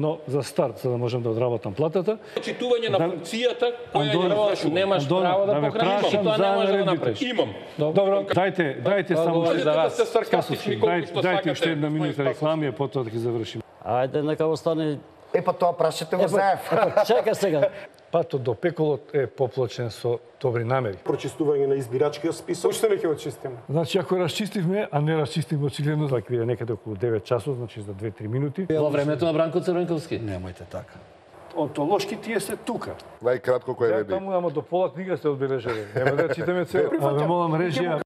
но за старт, за да можам да одработам платата. Читување на функцијата која немаш право да покажеш, и тоа не може да направиш. Имам. Добро, дайте само дайте уште една минута реклами, а потоа да ги завршиме. Ајде, нека остане. Епа тоа прашате го заев. Чека сега. Патот до пеколот е поплачен со добри намери. Прочистување на избирачкиот список. Уште не ќе очистиме. Значи, ако расчистивме, а не расчистивме очигледно, тоа ќе биде некаде околу 9 часот, значи за 2-3 минути. Во времето на Бранко Црвенковски. Немојте така. Онтолошки тие се тука. Најкратко кој Ја веди. таму, ама до пола книга сте одбележали. Нема да читаме цел. А ве молам режија.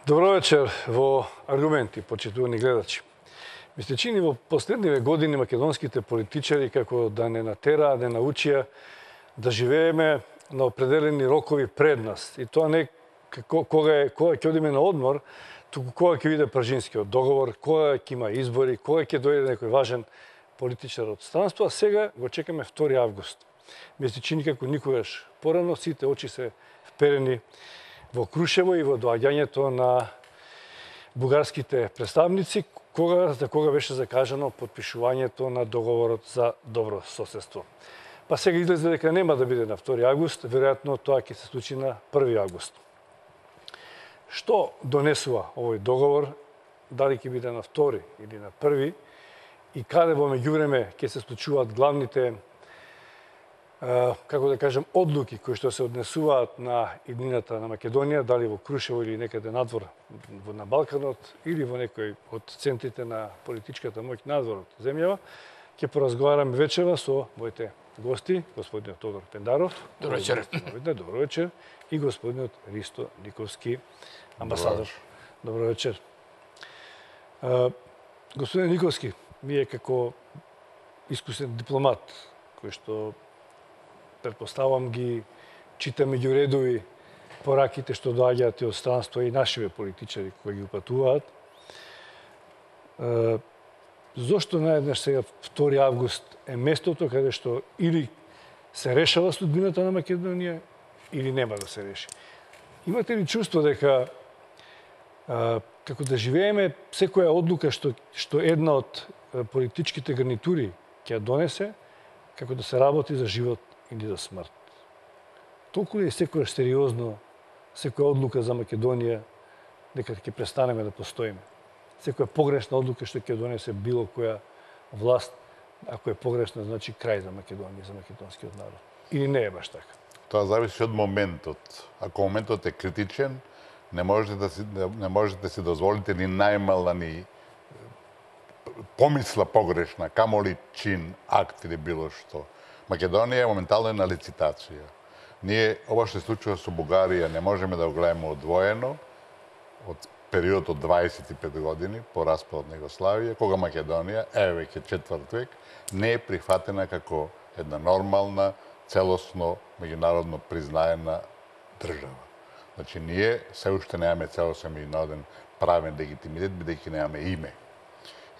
Добро вечер во Аргументи, почитувани гледачи. Ми се чини во последниве години македонските политичари како да не натераа, не научија да живееме на определени рокови пред нас. И тоа не кога ќе одиме на одмор, туку кога ќе биде Пржинскиот договор, кога ќе има избори, кога ќе дојде некој важен политичар од странство, а сега го чекаме 2 август. Ми се чини како никогаш порано, сите очи се вперени во Крушево и во доаѓањето на бугарските представници, за кога беше закажано подпишувањето на договорот за добро соседство. Па сега излезе дека нема да биде на 2 август, веројатно тоа ќе се случи на 1 август. Што донесува овој договор, дали ќе биде на 2 или на 1 и каде во меѓувреме ќе се случуваат главните како да кажем, одлуки кои што се однесуваат на иднината на Македонија, дали во Крушево или некаде надвор на Балканот, или во некој од центрите на политичката моќ надвор од земјава, ќе поразговараме вечера со моите гости, господинот Тодор Пендаров. Добро вечер. Добро вечер. И господинот Ристо Никовски, амбасадор. Добро вечер. Господин Никовски, вие како искусен дипломат, кој што предпоставам ги чита меѓу редови пораките што доаѓаат и од странство и нашиве политичари кои ги упатуваат. Зошто наеднаш сега 2 август е местото каде што или се решава судбината на Македонија или нема да се реши? Имате ли чувство дека како да живееме секоја одлука што една од политичките гарнитури ќе донесе, како да се работи за живот или за смрт? Толку ли е секојаш сериозно секоја одлука за Македонија дека ќе престанеме да постоиме? Секоја погрешна одлука што ќе донесе било која власт, ако е погрешна, значи крај за Македонија, за македонскиот народ. Или не е баш така? Тоа зависи од моментот. Ако моментот е критичен, не можете да си дозволите ни најмала ни помисла погрешна, камоли чин, акт или било што. Македонија моментално е на лицитација. Ние, ова што се случува со Бугарија, не можеме да го гледаме одвоено од период од 25 години по распадот на Југославија, кога Македонија, веќе 4 век, не е прифатена како една нормална, целосно, меѓународно признаена држава. Значи, ние се уште немаме целосен меѓународен правен легитимитет, бидејќи немаме име.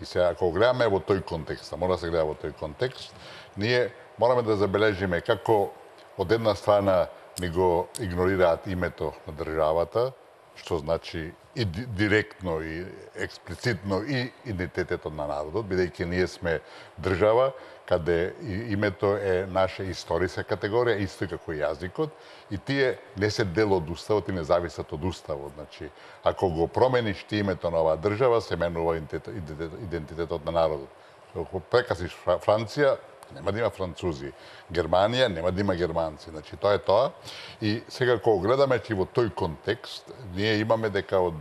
И сега, ако го гледаме во тој контекст, а мора да се гледа во тој контекст, ние мораме да забележиме како од една страна ни го игнорираат името на државата, што значи и директно и експлицитно и идентитетот на народот, бидејќи ние сме држава каде името е наша историска категорија, исто како и јазикот, и тие не се дел од уставот и не зависат од уставот. Значи, ако го промениш ти името на оваа држава, се менува идентитетот на народот. Ако прекасиш Франција, нема да има французи. Германија, нема да има германци. Значи, тоа е тоа. И сега, кога гледаме че во тој контекст, ние имаме дека од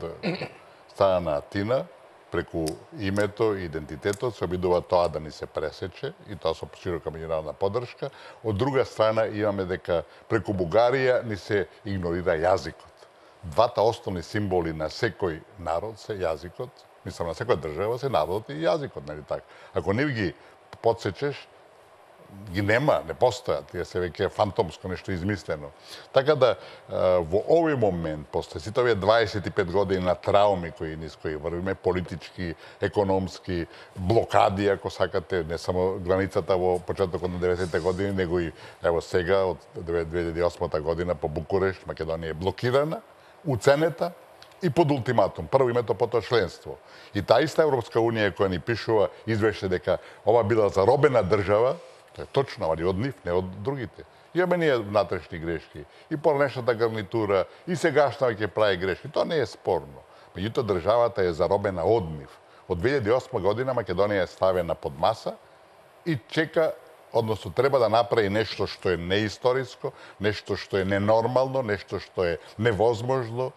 страна на Атина, преку името и идентитетот, се обидува тоа да ни се пресече, и тоа со широка меѓународна поддршка. Од друга страна, имаме дека преку Бугарија ни се игнорира јазикот. Двата основни символи на секој народ се јазикот, мислам на секоја држава се народот и јазикот, нели така? Ако не ги подсечеш, ги нема, не постојат, тие се веќе фантомско нешто измислено. Така да во овој момент, после сите овие 25 години на трауми низ кои врвиме, политички, економски, блокади, ако сакате, не само границата во почетокот на 90-те години, него и ево сега, од 2008 година по Букурешт, Македонија е блокирана, уценета, и под ултиматум. Прво името, потоа членство. И таа иста Европска Унија која ни пишува извеше дека ова била заробена држава, тоа е точно, али од нив, не од другите. Имаме ние внатрешни грешки. И поранешната гарнитура, и сегашна ќе прави грешки. Тоа не е спорно. Меѓутоа државата е заробена од нив. Од 2008 година Македонија е ставена под маса и чека, односно треба да направи нешто што е неисториско, нешто што е ненормално, нешто што е невозможно,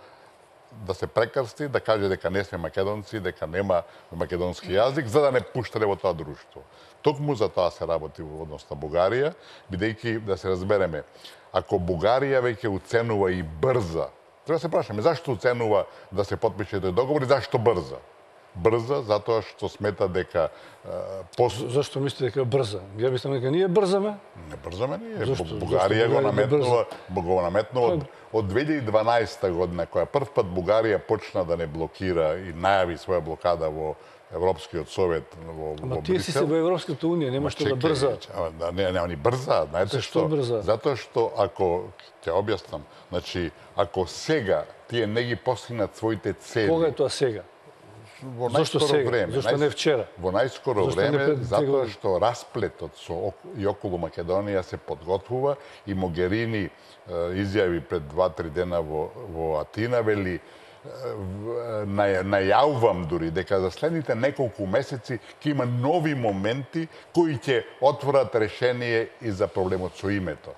да се прекрсти, да каже дека не сме македонци, дека нема македонски јазик, за да не пуштале во тоа друштво. Токму за тоа се работи во однос на Бугарија, бидејќи, да се разбереме, ако Бугарија веќе уценува и брза, треба да се прашаме, зашто уценува да се потпише тој договор и зашто брза? Брза, затоа што смета дека... Зашто мислите дека брза? Ја мислам дека ние брзаме? Не брзаме ние. Бугарија го наметнува од 2012 година, која прв пат Бугарија почна да не блокира и најави своја блокада во Европскиот совет во Брисел. Ама тие си се во Европската унија, нема што да брза. Не, они брзаат, знаете што? Затоа што ако ќе објаснам, значи ако сега тие не ги постигнат своите цели. Кога е тоа сега? Во најскоро време. Зошто не вчера? Во најскоро време, затоа што расплетот и околу Македонија се подготвува и Могерини изјави пред 2-3 дена во Атина, вели, најавувам дури дека за следните неколку месеци ќе има нови моменти кои ќе отворат решение и за проблемот со името.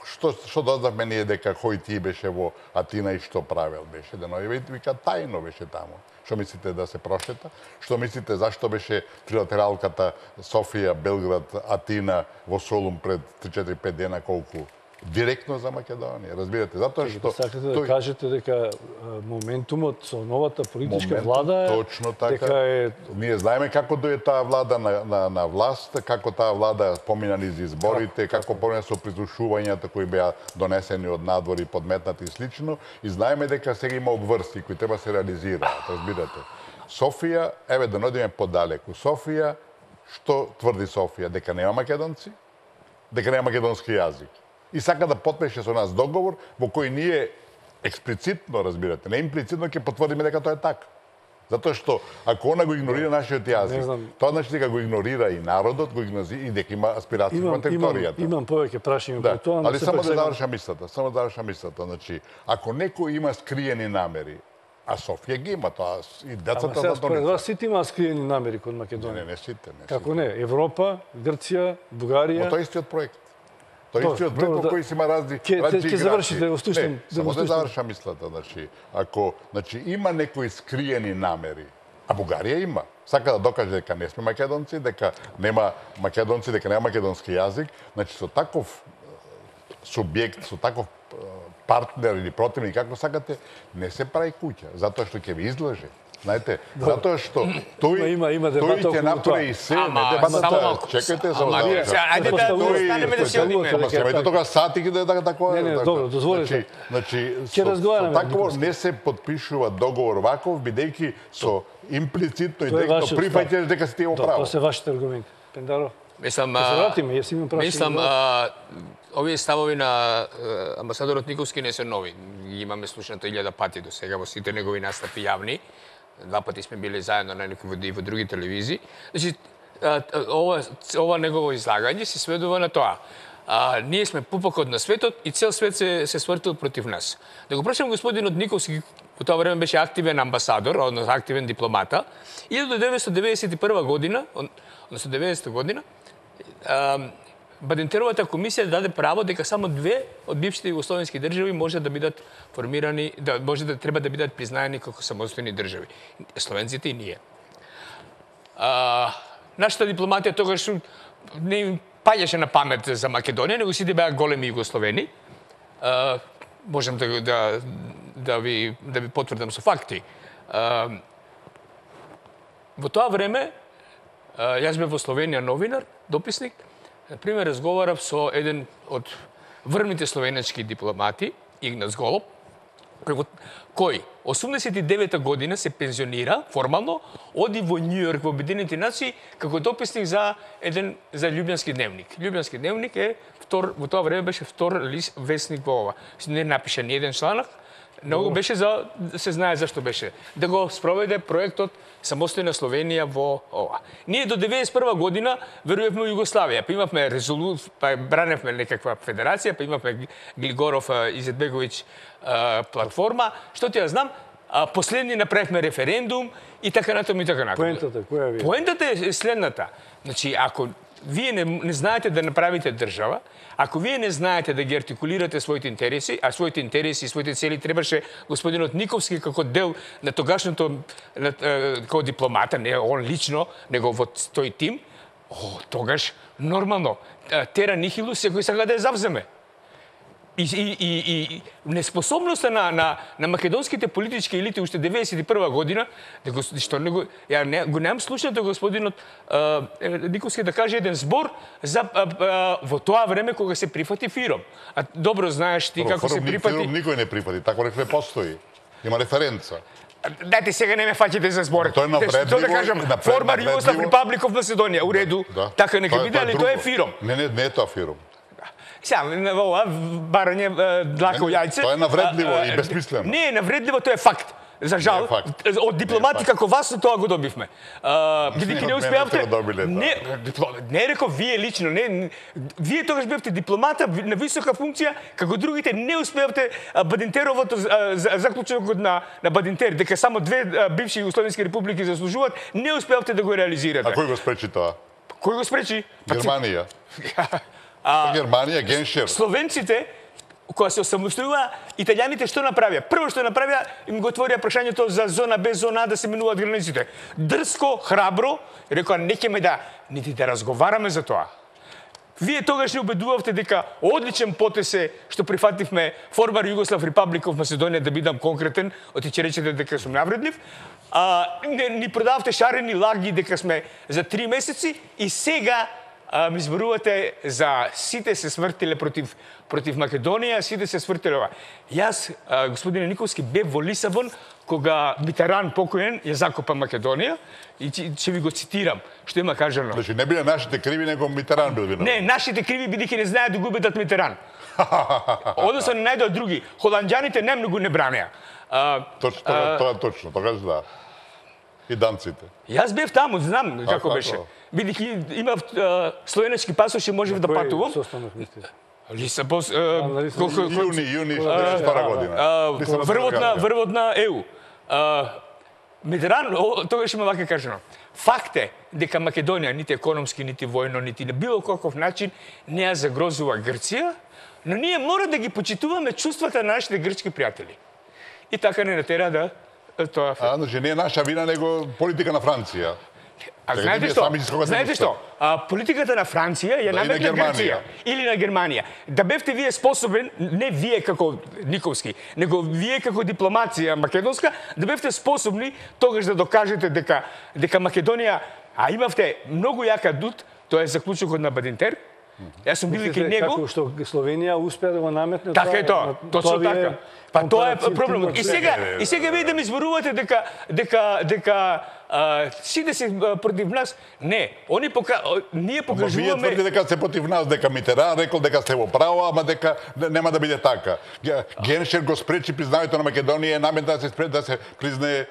Што дознавме ние дека кој ти беше во Атина и што правел беше? Денови вика тајно беше таму. Што мислите да се прошета? Што мислите зашто беше трилатералката Софија, Белград, Атина во Солун пред 3-4-5 дена колку? Директно за Македонија, разбирате? Затоа што сакате да кажете дека моментумот со новата политичка влада е точно така. Дека е ние знаеме како дојде таа влада на власт, како таа влада помина низ изборите, како помина со прислушувањата кои беа донесени од надвор и подметнати и слично, и знаеме дека сега има обврски кои треба се реализираат, разбирате? Софија, еве да одиме подалеку. Софија, што тврди Софија? Дека нема македонци? Дека нема македонски јазик? И сака да потпише со нас договор во кој ние експлицитно, разбирате, не имплицитно ќе потврдиме дека тоа е така. Затоа што ако она го игнорира нашиот јазик, тоа значи дека го игнорира и народот, и дека има аспирации во територијата. Имам повеќе прашања по тоа, али само да завршам мислата, значи ако некој има скриени намери, а Софија ги има тоа и децата за според вас сите имаат скриени намери кон Македонија? Не сите. Како не? Европа, Грција, Бугарија? Тоа истиот проект. Тој истиот проект во кој си има разни Ќе завршите во встушен. Само да завршам мислата, значи, ако има некои скриени намери, а Бугарија има, сака да докаже дека не сме македонци, дека нема македонци, дека нема македонски јазик, значи со таков субјект, со таков партнер или противник, како сакате, не се прави куќа, затоа што ќе ви излаже. Знаете, затоа што тој ќе направи се, чекајте само да... Ајде да останеме да се одиме. Семете тога сати да така... Не, добро, дозволите. Значи, со такво не се подпишува договор ваков, бидејќи со имплицитно и директно прифаќаш дека си ти во право. Тоа се вашите аргументи. Пендаро? Мислам, овие ставови на амбасадорот Николски не се нови. Ги имаме слушнато 1000 пати до сега во сите негови настапи јавни. 2 пати сме били заедно на некои и во други телевизии. Значи, ова негово излагање се сведува на тоа. Ние сме пупокот на светот и цел свет се свртил против нас. Да го прашам господинот Николски, во тоа време беше активен амбасадор, односно активен дипломата, 1991 година, односно 90 година, Бадинтеровата комисија даде право дека само 2 од бившите југословенски држави може да бидат формирани, треба да бидат признаени како самостојни држави. Словенците и ние. Нашата дипломатија тогаш не им паѓаше на памет за Македонија, него сите беа големи југословени. Можам да ви потврдам со факти. Во тоа време, јас бев во Словенија новинар, дописник, например, разговарав со еден од врвните словенечки дипломати, Игнац Голуб, кој 89-та година се пензионира формално, оди во Њујорк во Обединените нации како дописник за Љубљански дневник. Љубљански дневник е во тоа време беше втор вестник во ова. Не напиша ни еден членок, но беше да се знае зашто беше. Да го спроведе проектот Самостојна Словенија во ова. Ние до 91 година верувавме во Југославија, па имавме па браневме некаква федерација, па имавме Глигоров Изетбеговиќ платформа, што ти ја знам, последни направивме референдум и така натаму и така натаму. Поентата, која ви? Поентата е следната. Значи, ако вие не знаете да направите држава, ако вие не знаете да ги артикулирате своите интереси, а своите интереси и своите цели требаше господинот Никовски како дел на тогашното како дипломата, не он лично, него во тој тим, тогаш нормално тера нихилу секој сака да ја завземе. И неспособноста на македонските политички елити уште 91 година, што ја го немам слушнато господинот Никовски да каже еден збор за во тоа време кога се прифати ФИРОМ. А добро знаеш ти како се прифати. ФИРОМ никој не прифати, тако не постои. Има референца. Дайте сега не ме фаќате за збор. Тоа е навредливо. Тоа да кажам, формар Југослав Репаблик of Македонија, у реду. Така нека биде, али тоа е ФИРОМ. Не е тоа ФИРОМ. Сега, ова барање длака у јајце. Тоа е навредливо и безсмислено. Не е навредливо, тоа е факт. За жал, од дипломати како вас тоа го добивме. Бидејќи не успеавте. Не реков вие лично, не. Вие тогаш бевте дипломата на висока функција, како другите не успеавте Бадинтеровото заклучокот на Бадинтер, дека само две бивши југословенски републики заслужуваат, не успеавте да го реализирате. А кој го спречи тоа? Кој го спречи? Германија. Германија, Геншер. Словенците, кога се осамостојува, италијаните што направија? Прво што направија, им го отворија прашањето за зона без зона да се менуваат границите. Дрско, храбро, рекоа не ќеме нити да разговараме за тоа. Вие тогаш не убедувавте дека одличен потез е што прифативме формар Југослав Репаблик of Македонија, да бидам конкретен, оти ќе речете дека сум навредлив. Ни продавате шарени лаги дека сме за 3 месеци и сега ми зборувате за сите се свртиле против Македонија, сите се свртиле ова. Јас, господине Никовски, бев во Лисабон кога Митеран покоен ја закопа Македонија и ќе ви го цитирам што има кажано. Значи не биле нашите криви, него Митеран бил виновен. Не, нашите криви бидејќи не знаат да го убедат Митеран. Односно не најдоа други. Холанѓаните не многу не бранеа. Тоа точно, тогаш да. И данците. Јас бев таму, знам како беше. Бидејќи имав словенечки пасош и можев да патувам. Лисабон, јуни 42 година. Врвот на ЕУ. Митеран тогаш има вака кажано. Факт е дека Македонија нити економски, нити војно, нити на било каков начин не ја загрозува Грција, но ние мора да ги почитуваме чувствата на нашите грчки пријатели. И така не натера да тоа. Значи не е наша вина, него политика на Франција. А знаете што? Политиката на Франција ја наметна Грција или на Германија. Да бевте вие способен, не вие како Никовски, него вие како дипломација македонска, да бевте способни тогаш да докажете дека Македонија, а имавте многу јака дут, тоа е заклучокот на Бадинтер. Јас сум бил и кај него. Како што Словенија успеа да го наметне. Така е тоа, точно така. Па тоа е проблемот. И сега вие да ми зборувате дека сите се против нас. Не, ние покажуваме. Вие тврдите дека се против нас, дека Митеран рекол дека сте во право, ама дека нема да биде така. Геншер го спречи признавањето на Македонија, наметна да се признае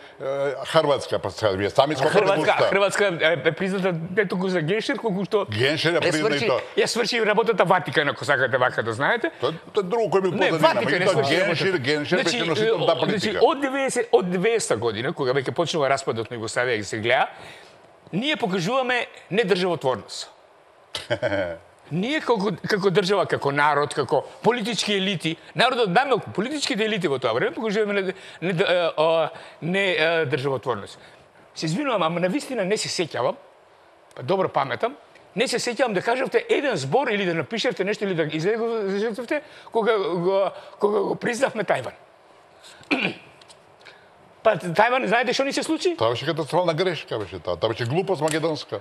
Хрватска, па сега вие сами скопате. Хрватска е призната не толку за Геншер, колку што Геншер ја призна и тоа. Ја сврши работата Ватикан, ако сакате вака да знаете. Тоа друго кој ми позанima. Геншер беше носител таа политика. Од 90 година, кога веќе почнува распадот на Југославија и се гледа, ние покажуваме недржавотворност. Ние како држава, како народ, како политички елити, народот најмалку, политичките елити во тоа време покажуваме недржавотворност. Се извинувам, ама навистина не се сеќавам, па добро паметам, не се сеќавам да кажавте еден збор или да напишете нешто или да излезете кога го признавме Тајван. Па Тајван, знаете што ни се случи? Тоа беше катастрофална грешка беше тоа. Тоа беше глупост македонска.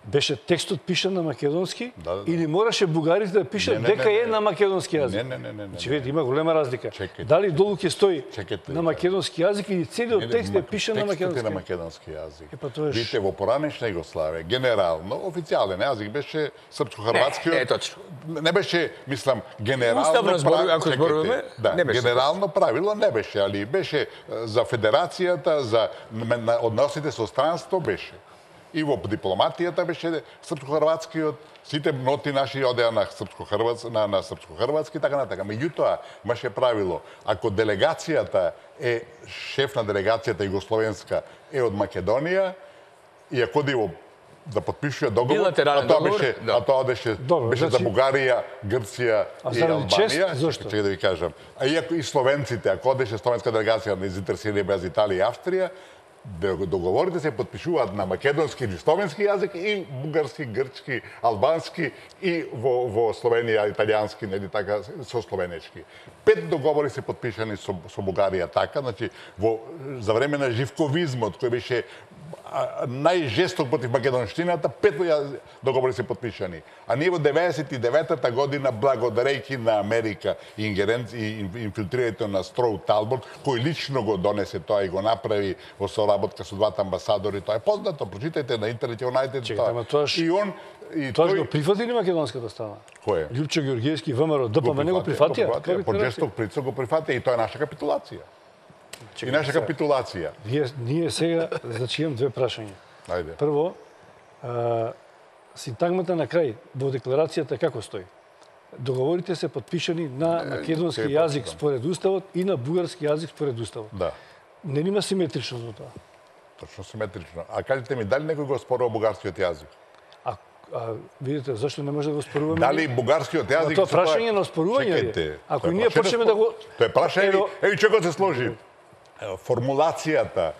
Беше текстот пишан на македонски Да. или мораше бугарите да пишат дека е на македонски јазик? Не. Значи, видите, има голема разлика. Чекайте. Дали долу ќе стои Чекайте. на македонски јазик или целиот текст е пишан на Текстот е македонски? на македонски јазик. Па тоа е Видите, во поранешна Југославија, генерално, официјален јазик беше српско-хрватскиот. Не, точно. Не беше, мислам, генерално Уставно зборуваме, ако Чекайте, зборуваме, да, не беше генерално правило не беше, али беше за федерацијата, за односите со странство беше. И во дипломатијата беше српско-хрватскиот, сите ноти наши одеа на српско-хрватски, така натака. Меѓутоа, имаше правило, ако делегацијата е шеф на делегацијата југословенска е од Македонија, и ако да подпишува договор, Билатерален договор, да. а тоа беше Добро, за значи- Бугарија, Грција и заради чест, Албанија. зошто? Чекај да ви кажам. А иако и словенците, ако одеше словенска делегација на заинтересирани без Италија и Австрија, договорите се подпишуваат на македонски или словенски јазик и бугарски, грчки, албански и во Словенија италијански, нели така со словенечки. 5 договори се подпишани со Бугарија така, значи за време на живковизмот кој беше најжесток против македонштината, 5 договори се подпишани. А ние во 99-та година, благодарејќи на Америка и инфилтрирањето на Строу Талбот, кој лично го донесе тоа и го направи во соработка со двата амбасадори, тоа е познато, прочитајте на интернет, ја најдете тоа. ама тоаш- И он Тоа го прифатили македонската страна? Кој е? Лјупчо Георгиевски, ВМРО, ДПМН не го прифатија? По жесток притисок го прифатија и тоа е наша капитулација. И наша капитулација. Ние сега, значи имам две прашања. Ајде. Прво, синтагмата на крај во декларацијата како стои? Договорите се подпишани на македонски тој е јазик потписан. според уставот и на бугарски јазик според уставот. Да. Не има симетрично за тоа. Точно симетрично. А кажете ми, дали некој го спорува бугарскиот јазик? А видите, зашто не може да го споруваме? Дали бугарскиот јазик... Тоа прашање на спорување е. Чекайте. Ако тоа е ние прашање почнеме да го... Тоа е прашање... Ево- Еви, чекај се сложи. Формулацијата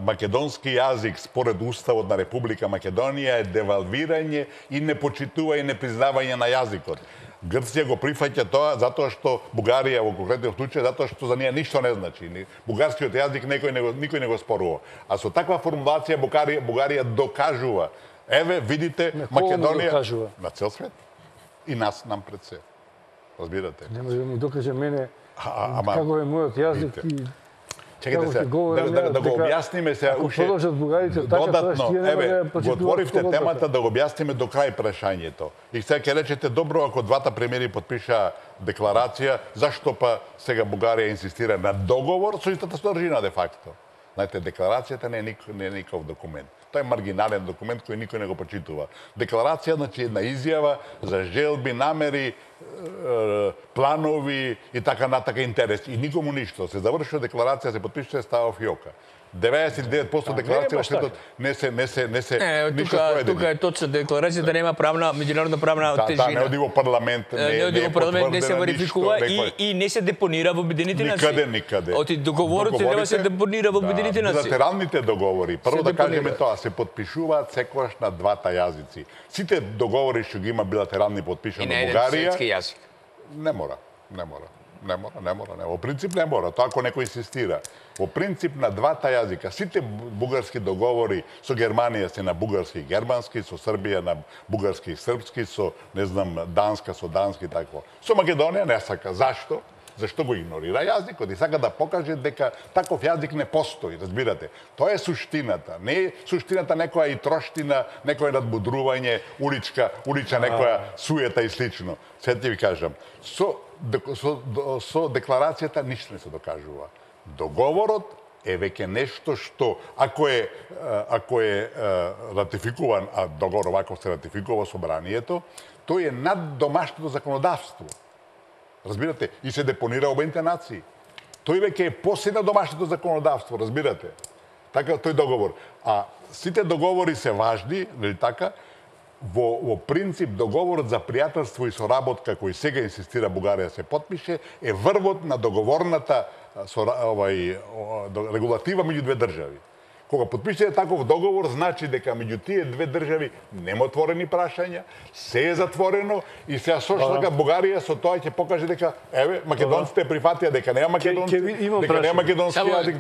македонски јазик според Уставот на Република Македонија е девалвирање и непочитување и непризнавање на јазикот. Грција го прифаќа тоа затоа што Бугарија во конкретниот случај затоа што за неа ништо не значи. Бугарскиот јазик никој не го спорува. А со таква формулација Бугарија докажува. Еве, видите, На кого му Македонија докажува? на цел свет. И нам пред се. Разбирате? Не може да ми докаже мене Ама како е мојот јазик видите. и Чекайте како се, ќе говорам да го дека објасниме се ако уште. продолжат бугарите така, додатно, тоа тие нема еве, да го почитуваат отворивте слободата. темата да го објасниме до крај прашањето. И сега ќе речете добро ако двата премиери подпиша декларација, зашто па сега Бугарија инсистира на договор со истата содржина де факто. Знаете, декларацијата не е никаков документ. Тоа е маргинален документ кој никој не го почитува. Декларација, значи, една изјава за желби, намери, планови и така натака интереси. И никому ништо. Се завршува декларација, се подпишува, става фиока. 99% декларација во светот не се ништо спроведени. Тука е точно декларацијата нема правна, меѓународна правна Да, тежина. не оди во парламент, Не оди во парламент, не се потврдена верификува ништо, и не се депонира во Обединените нации. Никаде. Оти договорот треба да се депонира во Обединените нации. Билатералните договори, прво Се да кажеме депонираат. тоа, се подпишуваат секогаш на двата јазици. Сите договори што ги има билатерални И подпишани на во еден Бугарија, светски јазик. не мора. Во принцип не мора, тоа ако некој инсистира. Во принцип на двата јазика, сите бугарски договори со Германија се на бугарски и германски, со Србија на бугарски и српски, со, не знам, Данска со дански и такво. Со Македонија не сака. Зашто? Зашто го игнорира јазикот и сака да покаже дека таков јазик не постои, разбирате? Тоа е суштината. Не е суштината некоја и троштина, некоја надбудрување, улична некоја суета и слично. Сега ти ви кажам, со декларацијата ништо не се докажува. Договорот е веќе нешто што, ако е ратификуван, а договор овако се ратификува собранието, тој е над домашното законодавство. Разбирате? И се депонира во Обединените нации. Тој веќе е после на домашното законодавство, разбирате? Така тој договор. А сите договори се важни, нели така? Во принцип договорот за пријателство и соработка кој сега инсистира Бугарија се потпише е врвот на договорната регулатива меѓу две држави. Кога подпишете таков договор, значи дека меѓу тие две држави нема отворени прашања, се е затворено и сега сошто така Бугарија со тоа ќе покаже дека еве македонците прифатија дека нема македонци, дека нема македонски јазик.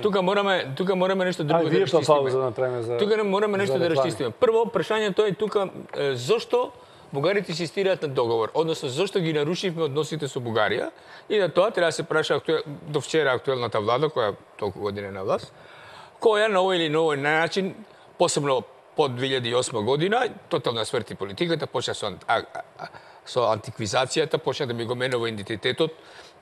Тука мораме нешто друго да расчистиме. Тука мораме нешто да расчистиме. Прво прашањето е тука зошто бугарите инсистираат на договор, односно зошто ги нарушивме односите со Бугарија и на тоа треба да се праша до вчера актуелната влада која толку години на власт, која на овој или на овој начин, посебно под 2008 година, тотално сврти политиката, почна со антиквизацијата, почна да ми го менува идентитетот,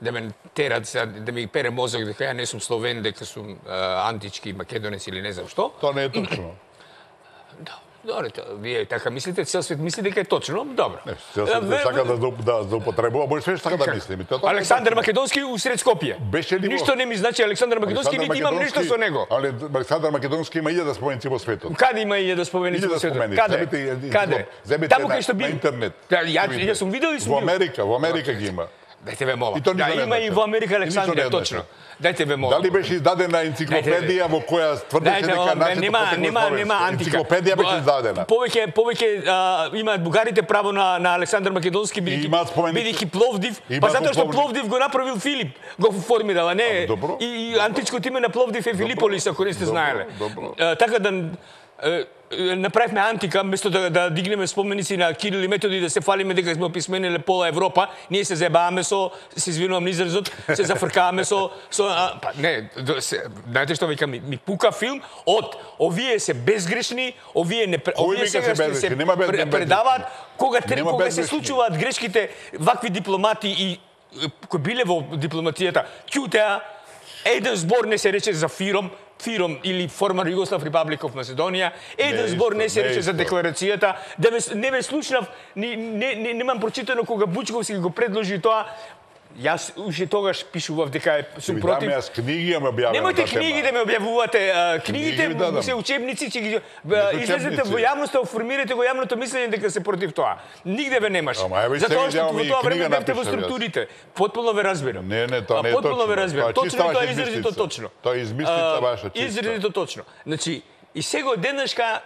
да ме терат, да ми пере мозок дека ја не сум словен, дека сум антички македонец или не знам што. Тоа не е точно. Добре, вие така мислите, цел свет мисли дека е точно, добро. Цел свет сака да употребува, бој све сака да мисли. Александар Македонски усред Скопје. Ништо не ми значи Александар Македонски, нити имам ништо со него. Але Александар Македонски има 1000 споменици во светот. Каде има 1000 споменици во светот? Каде? Таму кај што би на интернет. Ја сум видел и сум бил. Во Америка ги има. Дајте ве молам. Да, има и во Америка Александрија, точно. Дајте ве молам. Дали беше издадена енциклопедија во која тврдеше дека нашите нема антика. Енциклопедија беше издадена. Повеќе имаат бугарите право на Александар Македонски бидејќи Пловдив, па затоа што Пловдив го направил Филип, го формирал, а не и античкото име на Пловдив е Филиполис, ако не сте знаеле. Така да направивме антика, место да дигнеме споменици на Кирил и Методи, да се фалиме дека сме описмениле пола Европа, ние се заебаваме се извинувам на изразот, се зафркаваме не, знаете што вика, ми пука филм од овие се безгрешни, овие сега се предаваат, кога се случуваат грешките, вакви дипломати и кои биле во дипломатијата, ќутеа, еден збор не се рече за Фиром или Former Yugoslav Republic of Macedonia, еден збор не се рече за декларацијата, не ве слушнав, немам прочитано кога Бучковски го предложи тоа. Јас уште тогаш пишував дека сум против. Јас книги ја ме објавувам. Немојте книги да ме објавувате. Книгите се учебници, ќе ги излезете во јавноста, формирате го јавното мислење дека се против тоа. Нигде ве немаш. Затоа што во тоа време бевте во структурите. Потполно ве разбирам. Не, тоа не е точно. Потполно ве разбирам. Точно тоа е изразито точно. Тоа е измислица ваша чиста. Изразито точно. Значи, и сега денешка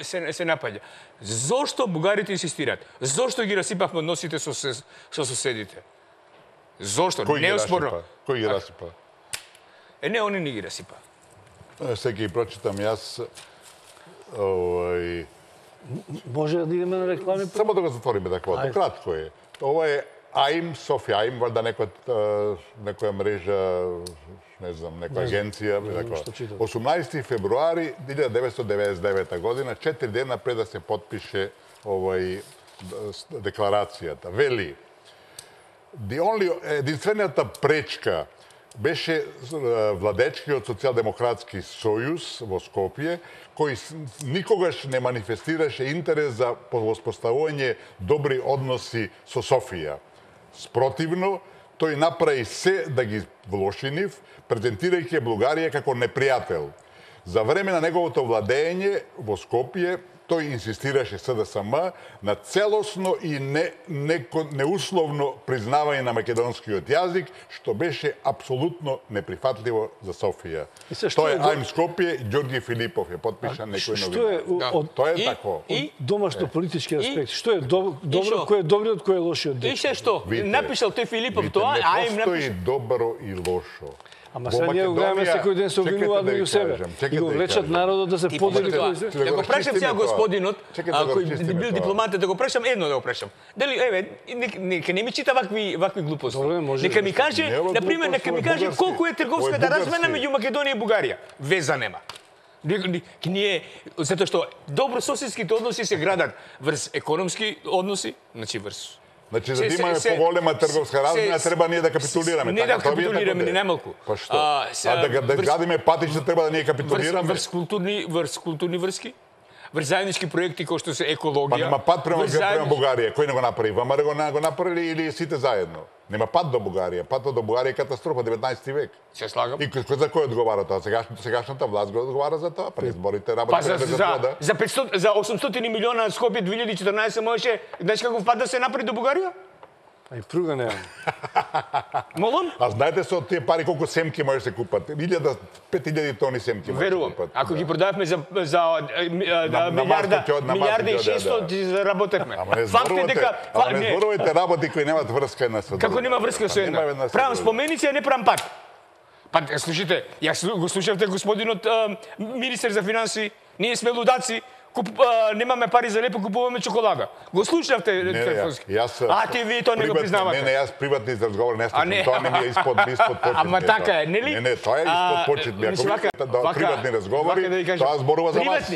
се напаѓа. Зошто бугарите инсистираат? Зошто ги расипавме односите со соседите? Зошто? Неоспорно. Кој ги расипа? Не, они не ги расипа. Сега ги прочитам јас. Може да идеме на реклами? Само да го затвориме такова. Кратко е. Ова е AIM Софија. AIM, валда некоја мрежа, не знам, некоја агенција. 18 февруари 1999 година, 4 дена пред да се подпише декларацијата. Вели, единствената пречка беше владечкиот социјалдемократски сојуз во Скопје, кој никогаш не манифестираше интерес за воспоставување добри односи со Софија. Спротивно, тој направи се да ги влоши нив, презентирајќи Бугарија како непријател. За време на неговото владење во Скопје, тој инсистираше СДСМ на целосно и неусловно признавање на македонскиот јазик, што беше апсолутно неприфатливо за Софија. Тоа е AIM Скопје, Ѓорѓи Филипов е подпишан некој новин. Тоа е тако. Домашно политички аспект. Што е добро, кој е добриот, кој е лошиот? И се што? Напишал тој Филипов тоа, AIM напишал. Не постои добро и лошо. Ама сега ние го гледаме секој ден се обвинуваат меѓу себе. И го влечат народот да се подели. Да го прашам сега господинот, кој бил дипломат, да го прашам едно да го прашам. Дали нека не ми чита вакви глупости. Нека ми каже, на пример, нека ми каже колку е трговската размена меѓу Македонија и Бугарија. Веза нема. Ние, затоа што добрососедските односи се градат врз економски односи, значи врз. Значи, за да имаме поголема трговска размена, треба ние да капитулираме. Не да капитулираме, ни најмалку. Па што? Да градиме патишта, треба да ние капитулираме? Врз културни врски, врз заеднички проекти кои што се екологија. Па нема пат према Бугарија. Кој не го направи? ВМРО го направили или сите заедно? Нема пат до Бугарија. Патот до Бугарија е катастрофа 19 век. Се слагам. И за кој одговара тоа? Сегашната власт го одговара за тоа? Па изборите работа за 800 милиона Скопје 2014 можеше, знаеш како пат да се направи до Бугарија? А и пруга немаме. Молам? А знаете со тие пари колку семки може да се купат? 5000 тони семки може да се Верувам. купат. Ако ги продавахме за на милиарда, Марко, на милиарда и Марко, да, 600 да. ги заработевме. Ама не Факт е зборувате, дека ама не зборувате работи кои немаат врска една со друга. како нема врска со Нема една. со Правам друга. споменици, а не правам пак. Па слушайте, ја го слушавте господинот министер за финанси, ние сме лудаци, немаме пари за лепо, купуваме чоколада. Го слушавте телефонски. А ти вие тоа не го признавате. Не, јас приватни разговор не А не. слушам. Тоа не ми е испод почит. Ама така е, нели? Не, тоа е испод почит. Ако приватни разговори, да ви кажам, тоа зборува за вас.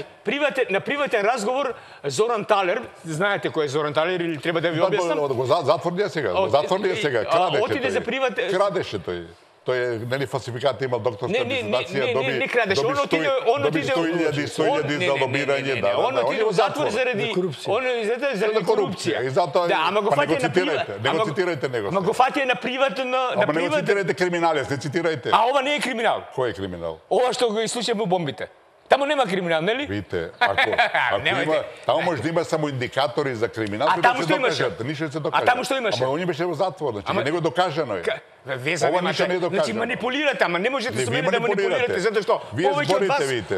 На приватен разговор Зоран Талер, знаете кој е Зоран Талер или треба да ви објаснам? Го затворија сега, затворија сега. Отиде за приватен... Крадеше тој. Тој е, нели, фалсификат имал докторска дисертација, не крадеше, он отиде 100.000 за лобирање, да. Он отиде во затвор заради корупција. И затоа, да, ама го фатија на приват. Не го цитирајте него. Ама го фатија на приватно, Ама не го цитирајте криминалец, не цитирајте. А ова не е криминал. Кој е криминал? Ова што го изслушаме у бомбите. Таму нема криминал, нели? Видите, ако има, таму може да има само индикатори за криминал, А таму што имаше? Ништо се докаже. А таму што имаше? Ама он беше во затвор, значи него докажано е. Вие Ова ништо не е значи докажано. манипулирате, ама не можете Не, со вие мене да манипулирате, затоа што Вие повеќе од вас, зборите, видите.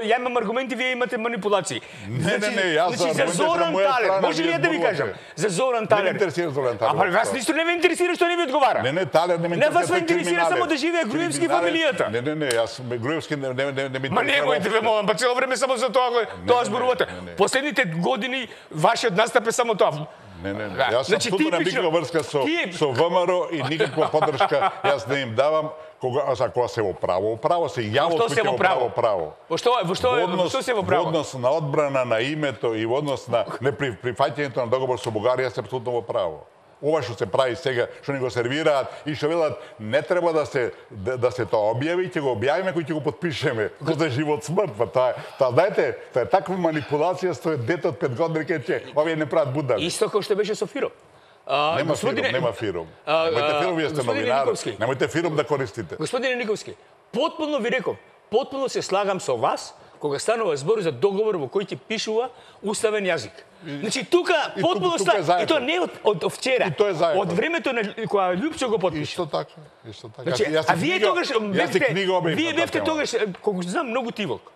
ја имам аргументи, вие имате манипулации. Не, јас значи, за аргументите Зоран на моја Талер, страна, може ли вие ја да ви зборувате. кажам? За Зоран Не ме Талер. интересира Зоран Талер. Ама вас ништо не ме интересира што не ви одговара. Не, Талер не ме Не интересира. вас ме интересира само да живее Груевски фамилијата. Не, јас Груевски не ми интересира. Ма немојте ве молам, па цело време само за тоа зборувате. Последните години вашиот настап е само тоа. Не. Јас сум абсолютно никаква врска со ВМРО и никаква поддршка јас не им давам кога се во право се јаво Што се во право? Во што се во право? Во однос на одбрана на името и во однос на неприфаќањето на договор со Бугарија се апсолутно во право. Ова што се прави сега, што ни го сервираат и што велат не треба да се тоа објави, ќе го објавиме кој ќе го подпишеме. За живот смрт, па тоа знаете, тоа е таква манипулација што дете од 5 години рече, овие не прават будали. Исто како што беше со Фиром. Нема фиром. Немојте фиром, вие сте новинар. Немојте фиром да користите. Господине Никовски, потполно ви реков, потполно се слагам со вас кога станува збор за договор во кој ќе пишува уставен јазик. Значи тука потполно и тоа не од вчера, од времето на кога Лјупчо го потпиша. Исто така. Значи, а вие тогаш бевте тогаш, колку знам, многу тивок.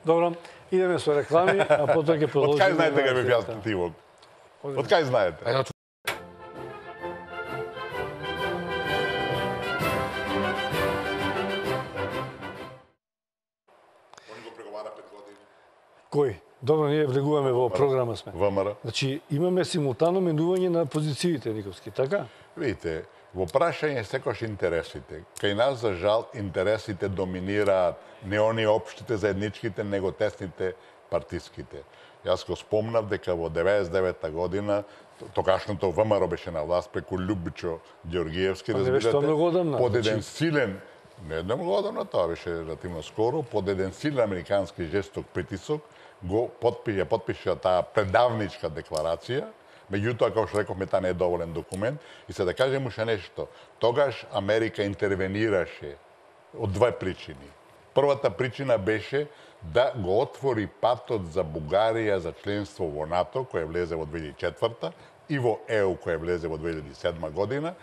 Добро, идеме со реклами, а потоа ќе продолжиме. Од кај знаете га бев јас тивок? Од кај знаете? Кој? Добро, ние влегуваме во програма сме. ВМРО. Значи, имаме симултано менување на позициите, Никовски, така? Видите, во прашање секош интересите. Кај нас, за жал, интересите доминираат не они општите заедничките, него тесните партиските. Јас го спомнав дека во 99-та година тогашното ВМРО беше на власт преку Љубчо Ѓоргиевски, разбирате, под еден силен, не многу одамна, тоа беше релативно скоро, под еден силен американски жесток притисок, го потпиша таа предавничка декларација. Меѓутоа, како што рековме, таа не е доволен документ. И се да кажем уште нешто. Тогаш Америка интервенираше од две причини. Првата причина беше да го отвори патот за Бугарија за членство во НАТО, кој влезе во 2004 и во ЕУ, кој влезе во 2007 година,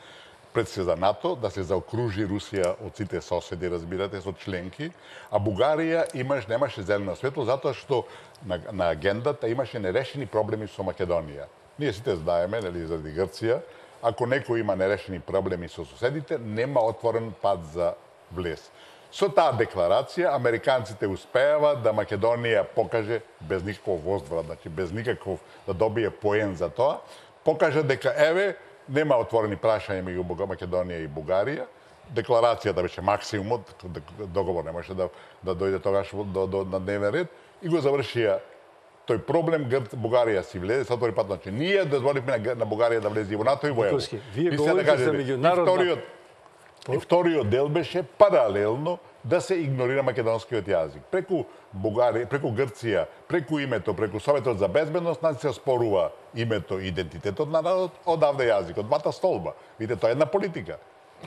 пред се за НАТО, да се заокружи Русија од сите соседи, разбирате, со членки, а Бугарија немаше зелено светло, затоа што на агендата имаше нерешени проблеми со Македонија. Ние сите знаеме, нели, заради Грција, ако некој има нерешени проблеми со соседите, нема отворен пат за влез. Со таа декларација, американците успеава да Македонија покаже без никаков возврат, значи без никаков да добие поен за тоа, покаже дека еве нема отворени прашања меѓу Македонија и Бугарија. Декларацијата беше максимумот, договор немаше да дојде тогаш на дневен ред и го завршија тој проблем. Бугарија си влезе, со втори пат, значи ние дозволивме на Бугарија да влезе и во НАТО и во ЕУ. Вие говорите за меѓународна... Вториот дел беше паралелно да се игнорира македонскиот јазик. Преку Бугарија, преку Грција, преку името, преку Советот за безбедност, нас се спорува името и идентитетот на народот, одавде јазикот, двата столба. Видите, тоа е една политика.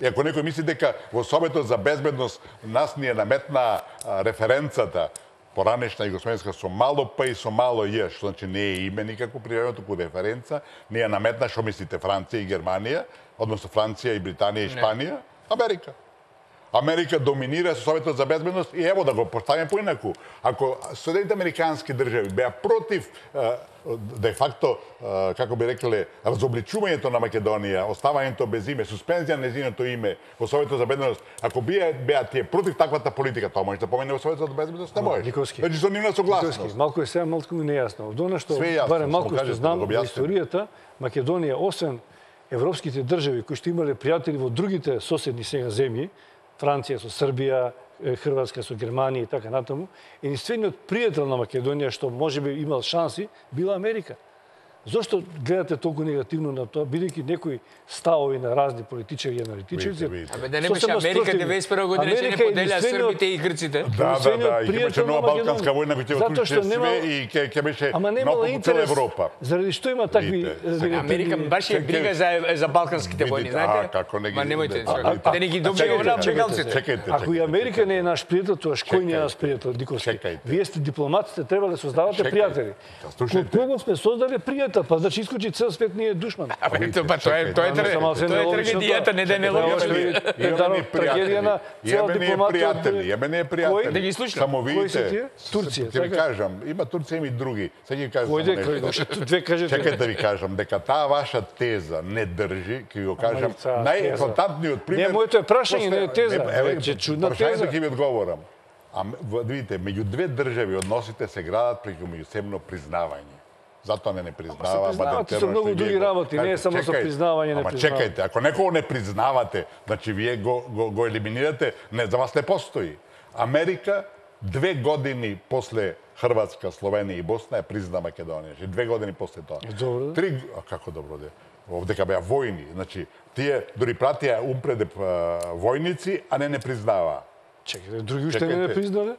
И ако некој мисли дека во Советот за безбедност нас ни е наметна референцата поранешна југословенска со мало П и со мало Ј, што значи не е име никако природно, туку референца, не ја наметна, што мислите Франција и Германија, односно Франција и Британија и Шпанија, Америка. Америка доминира со Советот за безбедност и ево да го поставиме поинаку. Ако Соединените американски држави беа против де факто, како би рекле, разобличувањето на Македонија, оставањето без име, суспензија на незиното име во Советот за безбедност, ако беа тие против таквата политика, тоа може да помене во Советот за безбедност, не може. Николски. Значи со нивна согласност. Малку е сега малку нејасно. Од она што Све е јасно, барем само малку што кажете, знам да го во објасните. историјата, Македонија освен европските држави кои што имале пријатели во другите соседни сега земји, Франција со Србија, Хрватска со Германија и така натаму, единствениот пријател на Македонија што можеби имал шанси била Америка. Зошто гледате толку негативно на тоа, бидејќи некои ставови на разни политичари и аналитичари? Абе да не беше Америка 91 година ќе не поделја србите и грците. Да, имаше нова балканска војна која ќе Затоа што отключи све и ќе беше Ама немала наопаку цела интерес. Европа. Заради што има такви Америка баш е брига за балканските војни, знаете? како не ги... Ма немојте, видите. да не ги добие она бегалците. Чекајте. Ако и Америка не е наш пријател, тоа кој не е наш пријател, Николски? Чекајте. Вие сте дипломатите, треба да создавате Чекајте. пријатели. Слушајте. Кога го сме создале пријател, па значи исклучи цел свет не е душман. Абе тоа е трагедијата, не да е нелогично. Трагедија на цела дипломатија. Јаме не е пријатели. Да ги слушнам. Само Кои се видите. тие? Турција, Ќе ви така? кажам, има Турција, има и други. Сега ќе ви кажам Кој само де, нешто. две кажете. Чекајте да ви кажам, дека таа ваша теза не држи, ќе ви го кажам, и цаа најекватантниот пример... Не, моето е прашање, не е теза. Веќе чудна теза. Прашањето ќе ви одговорам. Видите, меѓу две држави односите се градат преку меѓусебно признавање. Затоа не признава, признавате со многу други работи, не е само со признавање, не Ама признавање. чекајте, ако некого не признавате, значи вие го елиминирате, не за вас не постои. Америка 2 години после Хрватска, Словенија и Босна ја призна Македонија. Значи 2 години после тоа. Добро. Како добро де? Овдека беа војни, значи тие дори пратија умпреде војници, а не признаваа. Чекајте, други уште не признале?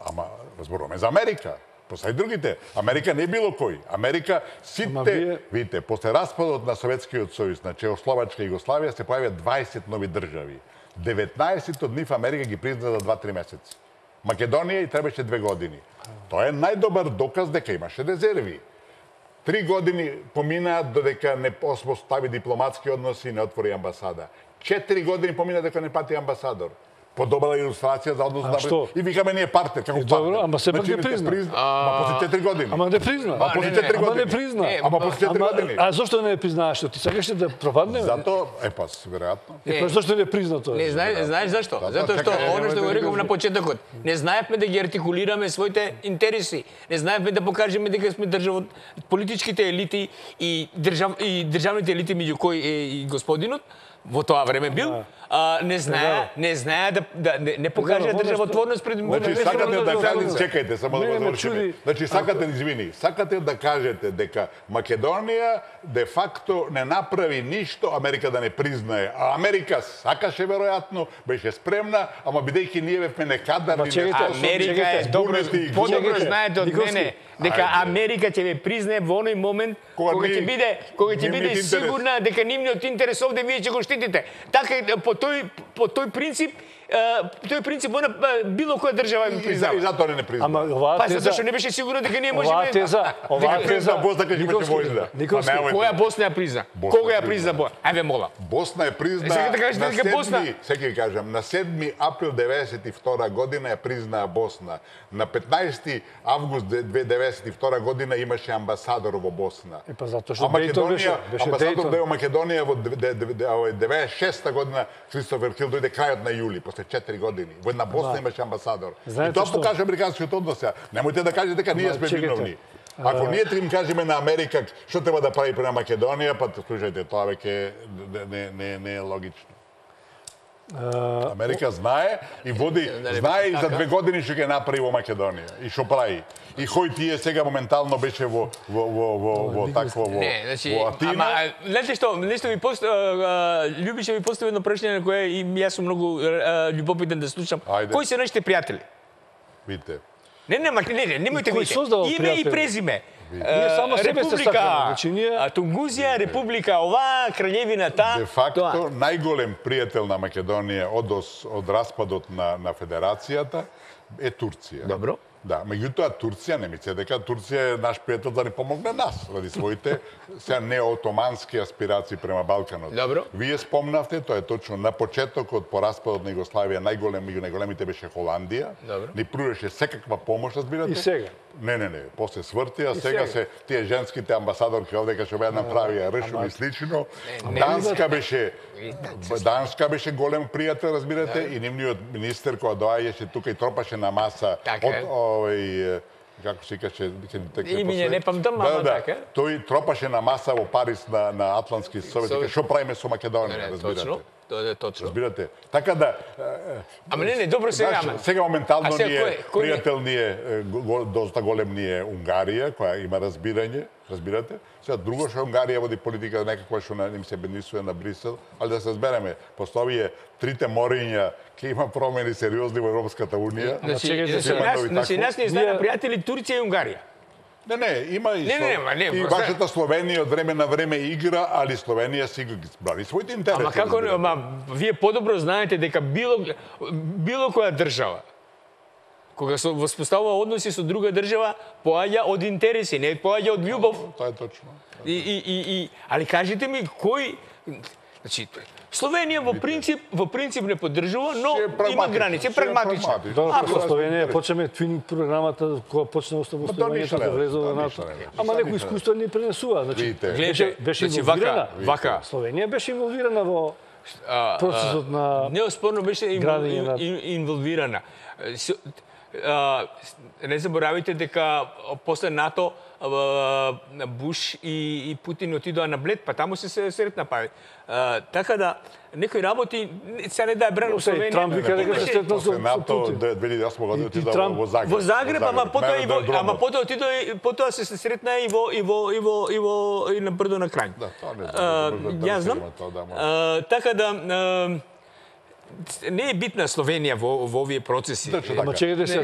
Ама разборуваме за Америка. После и другите. Америка не е било кој. Америка сите, видите, после распадот на Советскиот сојуз, на Чехословачка и Југославија се појавија 20 нови држави. 19 од нив Америка ги призна за 2-3 месеци. Македонија и требаше 2 години. Тоа е најдобар доказ дека имаше резерви. 3 години поминаа додека не постави дипломатски односи и не отвори амбасада. 4 години поминаа дека не пати амбасадор. Подобра илустрација за однос на... И викаме ние партнер, како партнер. Добро, ама сепак не призна. Ама после 4 години. Ама не призна. Ама после 4 години. Ама не призна. Ама после 4 години. А зошто не признааш? Што ти сакаш да пропадне? Зато, веројатно. Па зошто не призна тоа? Не, знаеш зашто? Затоа што оно што го реков на почетокот, не знаевме да ги артикулираме своите интереси. Не знаевме да покажеме дека сме држава, политичките елити и државните елити меѓу кои е и господинот во тоа време бил, не знае да не покаже државотворност пред Значи сакате да кажете, чекајте, само да го завршиме. Значи сакате, извини, сакате да кажете дека Македонија де факто не направи ништо Америка да не признае. А Америка сакаше веројатно, беше спремна, ама бидејќи ние бевме некадарни, Америка е подобро знаете од мене дека Америка ќе ве признае во оној момент кога ќе биде сигурна дека нивниот интерес овде вие ќе го штитите. Така по тој принцип она било која држава ми признава. И затоа не признава. Ама оваа Па теза... зашто не беше сигурно дека ние можеме... Оваа теза... Босна кога имаше војна. Која Босна ја призна? Кога ја призна Босна? Ајде мола. Босна ја призна... Сакате да кажете дека Босна... Сега ќе кажам, на 7 април 1992 година ја признаа Босна. На 15 август 1992 година имаше амбасадор во Босна. Па затоа што Дејтон беше амбасадор Дејтон. во Македонија во 96 година Кристофер Хил дојде крајот на јули, после 4 години. Во една Босна имаше амбасадор. И тоа покажа американскиот однос. Немојте да кажете дека ние сме виновни. Ако ние им кажеме на Америка што треба да прави према Македонија, па слушајте, тоа веќе не е логично. Америка знае и знае и за 2 години што ќе направи во Македонија и што прави. И кој тие сега моментално беше во такво во Атина. Ама знаете што, нешто ми Љубише ми постави едно прашање на кое и јас сум многу љубопитен да слушам. Кои се нашите пријатели? Видите. Немојте видите. Име и презиме. Ние само себе се сакаме. Тунгузија, Република ова, Краљевина та. Де факто, најголем пријател на Македонија од распадот на Федерацијата е Турција. Добро. Да, меѓутоа Турција не мисле дека Турција е наш пријател да ни помогне нас ради своите сега неотомански аспирации према Балканот. Добро. Вие спомнавте, тоа е точно на почетокот по распадот на Југославија меѓу најголемите беше Холандија. Добро. Ни пружеше секаква помош, разбирате? И сега. Не, после сврти, а сега се тие женските амбасадорки овде што беа направија Ршум и слично. Данска беше голем пријател, разбирате, и нивниот министер која доаѓаше тука и тропаше на маса од како се каже, имиње не памтам, ама така. Тој тропаше на маса во Париз на Атлантски совет, дека што правиме со Македонија, разбирате. Точно. Тоа е точно. Разбирате. Така да Ама не, добро сега, ама. Сега моментално пријател ни е доста голем ни е Унгарија, која има разбирање, разбирате? Сега друго што Унгарија води политика некаква што им се бенисува на Брисел, али да се разбереме, после овие трите мориња ќе има промени сериозни во Европската унија. Значи нас ни знаат пријатели Турција и Унгарија. Не, има и и вашата Словенија од време на време игра, али Словенија си брави своите интереси. Ама како, вие подобро знаете дека било која држава кога се воспоставува односи со друга држава, поаѓа од интереси, не поаѓа од љубов. Тоа е точно. Али кажете ми кој, значи Словенија во принцип не поддржува, но има граници, прагматична. Добро, Словенија почнеме твининг програмата кога почна оставувањето да влезе во НАТО. Ама некој искуство ни пренесува, значи беше инволвирана. Словенија беше инволвирана во процесот на неоспорно беше инволвирана. Не заборавите дека после НАТО Буш и Путин отидоа на Блед, па таму се сретна па. Така да некои работи се не да е брано Словенија. Трамп вика дека се сретна со НАТО 2008 година отидоа во Загреб. Во Загреб, ама потоа се сретна и на Брдо на Крањ. Ја знам. Така да не е битна Словенија во овие процеси. Ама чекайте се,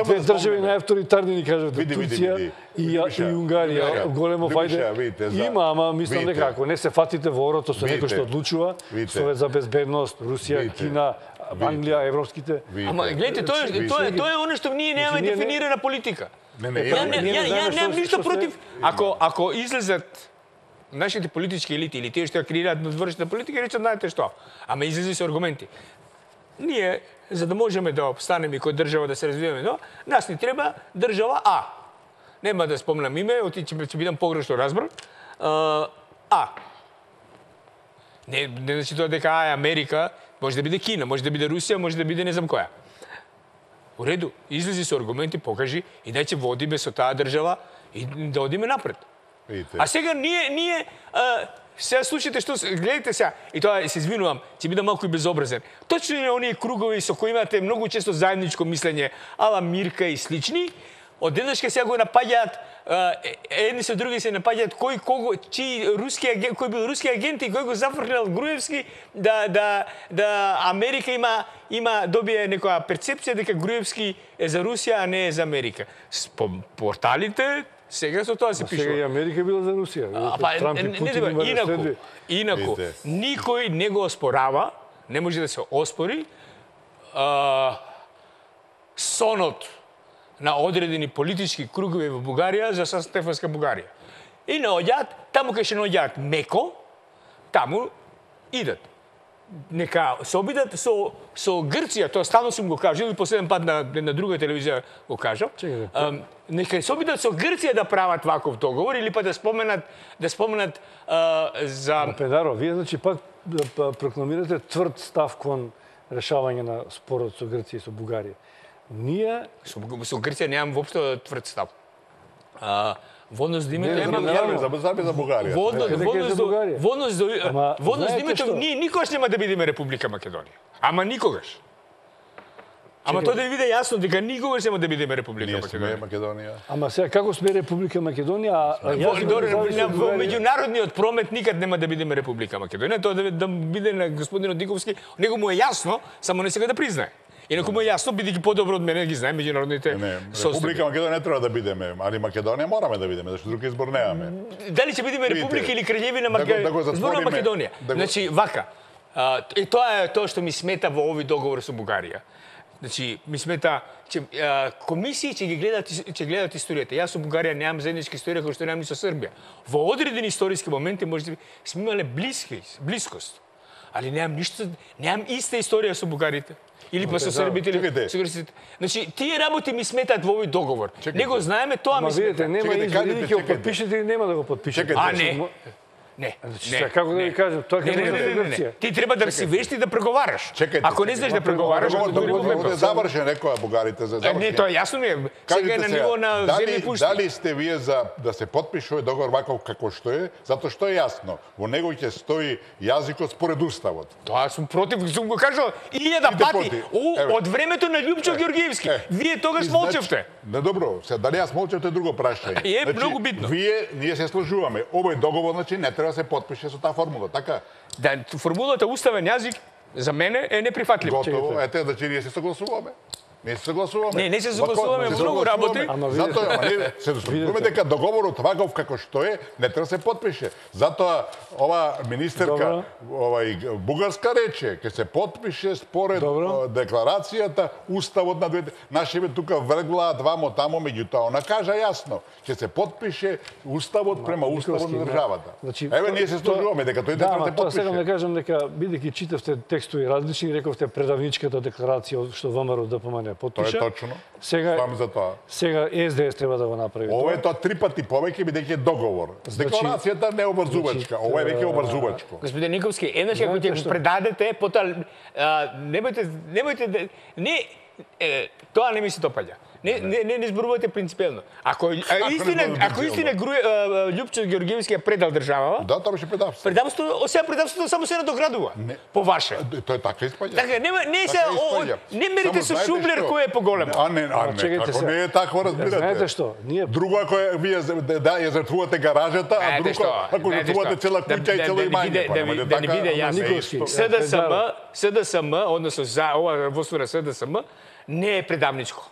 две држави најавторитарни ни кажат Турција и Унгарија. Големо фајде има, ама мислам дека ако не се фатите во орото со некој што одлучува, Совет за безбедност, Русија, Кина, Англија, европските. Ама гледайте, тоа е оно што ние немаме дефинирана политика. Ја немам ништо против ако излезат нашите политички елити или тие што ја креираат надворешната политика, речат, знаете што, ама излези со аргументи. Ние, за да можеме да обстанеме кој држава да се развиваме, нас ни треба држава А. Нема да спомнам име, ќе бидам погрешно разбран. А. Не значи тоа дека А е Америка, може да биде Кина, може да биде Русија, може да биде не знам која. У реду, излези со аргументи, покажи и да ќе водиме со таа држава и да одиме напред. А сега ние сега слушате што гледате сега и тоа се извинувам, ќе бидам малку и безобразен. Точно е оние кругови со кои имате многу често заедничко мислење, ала Мирка и слични, од денешка сега го напаѓаат едни со други се напаѓаат кој бил руски агент и кој го зафркнал Груевски да Америка добие некоја перцепција дека Груевски е за Русија, а не е за Америка. По порталите сега со тоа се пишува. Сега и Америка била за Русија. Инаку, никој не го оспорава, не може да се оспори сонот на одредени политички кругови во Бугарија за Стефанска Бугарија. И наоѓаат, таму кај што наоѓаат меко, таму идат. Нека се обидат со Грција, тоа стално сум го кажал и последен пат на друга телевизија го кажал. Нека се обидат со Грција да прават ваков договор или па да споменат за Педаро, вие значи пак прокламирате тврд став кон решавање на спорот со Грција и со Бугарија. Ние со Грција немам воопшто тврд став. Во однос до името за Бугарија. Во однос до името ние никогаш нема да бидеме Република Македонија. Ама никогаш. Ама тоа да ви биде јасно дека никогаш нема да бидеме Република Македонија. Ама сега како сме Република Македонија, во меѓународниот промет никад нема да бидеме Република Македонија, тоа да биде на господинот Диковски, него му е јасно, само не сега да признае. Инаку му е јасно, бидејќи подобро од мене ги знае меѓународните состојби. Република Македонија не треба да бидеме, али Македонија мораме да бидеме, зашто друг избор немаме. Дали ќе бидеме Република или Краљевина Македонија? Значи, вака, и тоа е тоа што ми смета во овој договор со Бугарија. Значи, ми смета, че комисии ќе гледат историјата. Јас со Бугарија немам заедничка историја, кој што немам ни со Србија. Во одредени историски моменти може би сме имале блискост. Али немам иста историја со бугарите. Или па со србите, или со грците. Значи, тие работи ми сметаат во овој договор. Не го знаеме, тоа ми смета. Видите, нема избор, или ќе го подпишете или нема да го подпишете. А, не. Не. Како да ви кажам, тоа ќе Не. Грција. Ти треба да си вешти да преговараш. Чекайте, Ако не знаеш да преговараш, Договорот е завршен, рекоа бугарите за завршен. Не, тоа јасно ми е. Сега е на ниво на земји пушти. Дали сте вие за да се потпише овој договор ваков како што е? Затоа што е јасно. Во него ќе стои јазикот според уставот. Тоа сум против, сум го кажал 1000 пати. Од времето на Љупчо Ѓорѓиевски. Вие тогаш молчевте. Не добро, се дали јас молчев тоа е друго прашање. Е многу битно. Ние се сложуваме. Овој договор значи не треба да се потпише со таа формула, така? Да, формулата уставен јазик за мене е неприфатлива. Готово, ете, значи ние се согласуваме. Не се согласуваме. Не се согласуваме во многу работи. Затоа се согласуваме дека договорот ваков како што е, не треба да се потпише. Затоа ова министерка, бугарска рече, ќе се потпише според декларацијата, уставот на двете. Нашиве тука вргла двамо тамо, меѓутоа она кажа јасно, ќе се потпише уставот према уставот на државата. Еве ние се сложуваме дека тој треба да се потпише. Сега да кажам дека бидејќи читавте текстови различни, рековте предавничката декларација што ВМРО ДПМН потпиша. Тоа е точно. Сега за тоа. Сега СДС треба да го направи. Ова е тоа 3 пати повеќе бидејќи е договор. Декларацијата не е обврзувачка, ова е веќе обврзувачко. Господин Никовски, еднаш ако ќе го предадете, потоа немојте тоа не ми се допаѓа. Не зборувате принципелно. Ако истина Љупчо Ѓорѓиевски ја предал државава, да, тоа беше предавство. Предавството само се надоградува. По ваше. Тоа е така испаѓа. Така, не мерите со шублер кој е поголемо. Ако не е така, разбирате. Знаете што? Друго ако вие ја затвувате гаражата, а друго ако затвувате цела куќа и цело имање. Да не биде јасно. СДСМ, односно за ова воствора СДСМ, не е предавничко.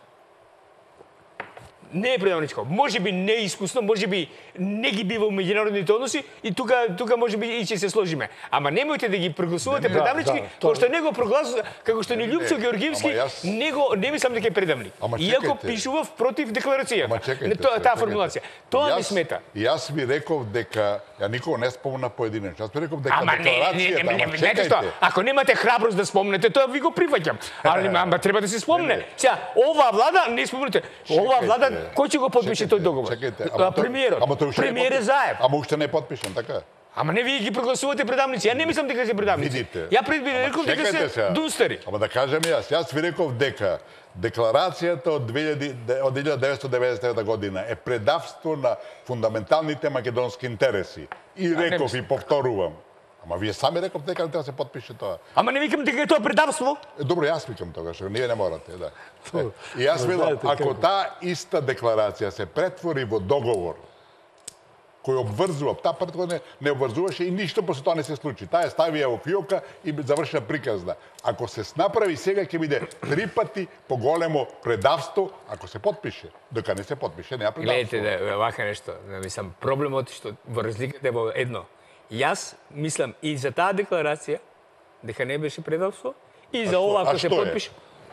Не е предавничко. Може би не е искусно, може би не ги бива во меѓународните односи и тука може би и ќе се сложиме. Ама немојте да ги прогласувате предавнички, како што не го прогласува, како што ни Љупчо Ѓорѓиевски, не мислам дека е предавник. Иако пишува против декларацијата. Таа формулација. Тоа ми смета. Јас ви реков дека ја никога не спомна поединечно. Јас ви реков дека декларацијата, чекајте. Ако немате храброст да спомнете, тоа ви го прифаќам. Ама треба да се спомне. Сега, оваа влада не спомнете. Оваа влада кој ќе го подпише тој договор? Премиерот. Премиер Заев. Ама уште не е подпишан, така? Ама не вие ги прогласувате предавници. Ја не мислам дека се предавници. Ја реков дека се дунстари. Ама да кажам јас ви реков дека декларацијата од 1999 година е предавство на фундаменталните македонски интереси. И реков и повторувам. Ама вие сами реков дека не треба да се подпише тоа. Ама не викам дека е тоа предавство. Добро, јас викам тогаш, ние не морате, да. И јас велам, ако таа иста декларација се претвори во договор кој обврзува, таа претходно не обврзуваше и ништо после тоа не се случи. Таа ја ставија во фиока и завршена приказна. Ако се направи сега ќе биде 3 пати поголемо предавство ако се подпише. Дока не се подпише, нема предавство. Гледайте, вака нешто, мислам, проблемот што во разликата е во едно. Јас мислам и за таа декларација дека не беше предавство и за ова ако се подпише.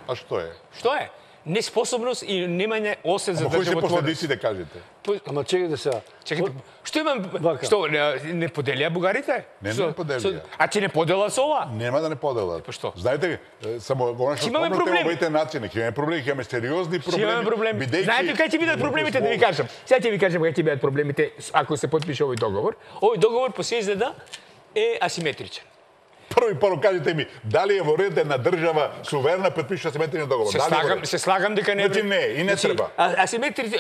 А што е? Што е? Неспособност и немање осет за државотворност. Кои се последици да кажете? Ама чекайте сега. Чекайте. Што имам? Што не поделија бугарите? Не поделија. А ти не подела со ова? Нема да не поделат. Па што? Знаете, само она што имаме проблеми. Овоите нации, ќе имаме проблеми, ќе имаме сериозни проблеми. Знаете кај ќе бидат проблемите, да ви кажам. Сега ќе ви кажам кај ќе бидат проблемите ако се подпише овој договор. Овој договор по се изгледа е асиметричен. Прво кажете ми, дали е во ред една држава суверена подпише асиметричен договор? Се слагам дека не. Значи не, и не треба. Асиметричен.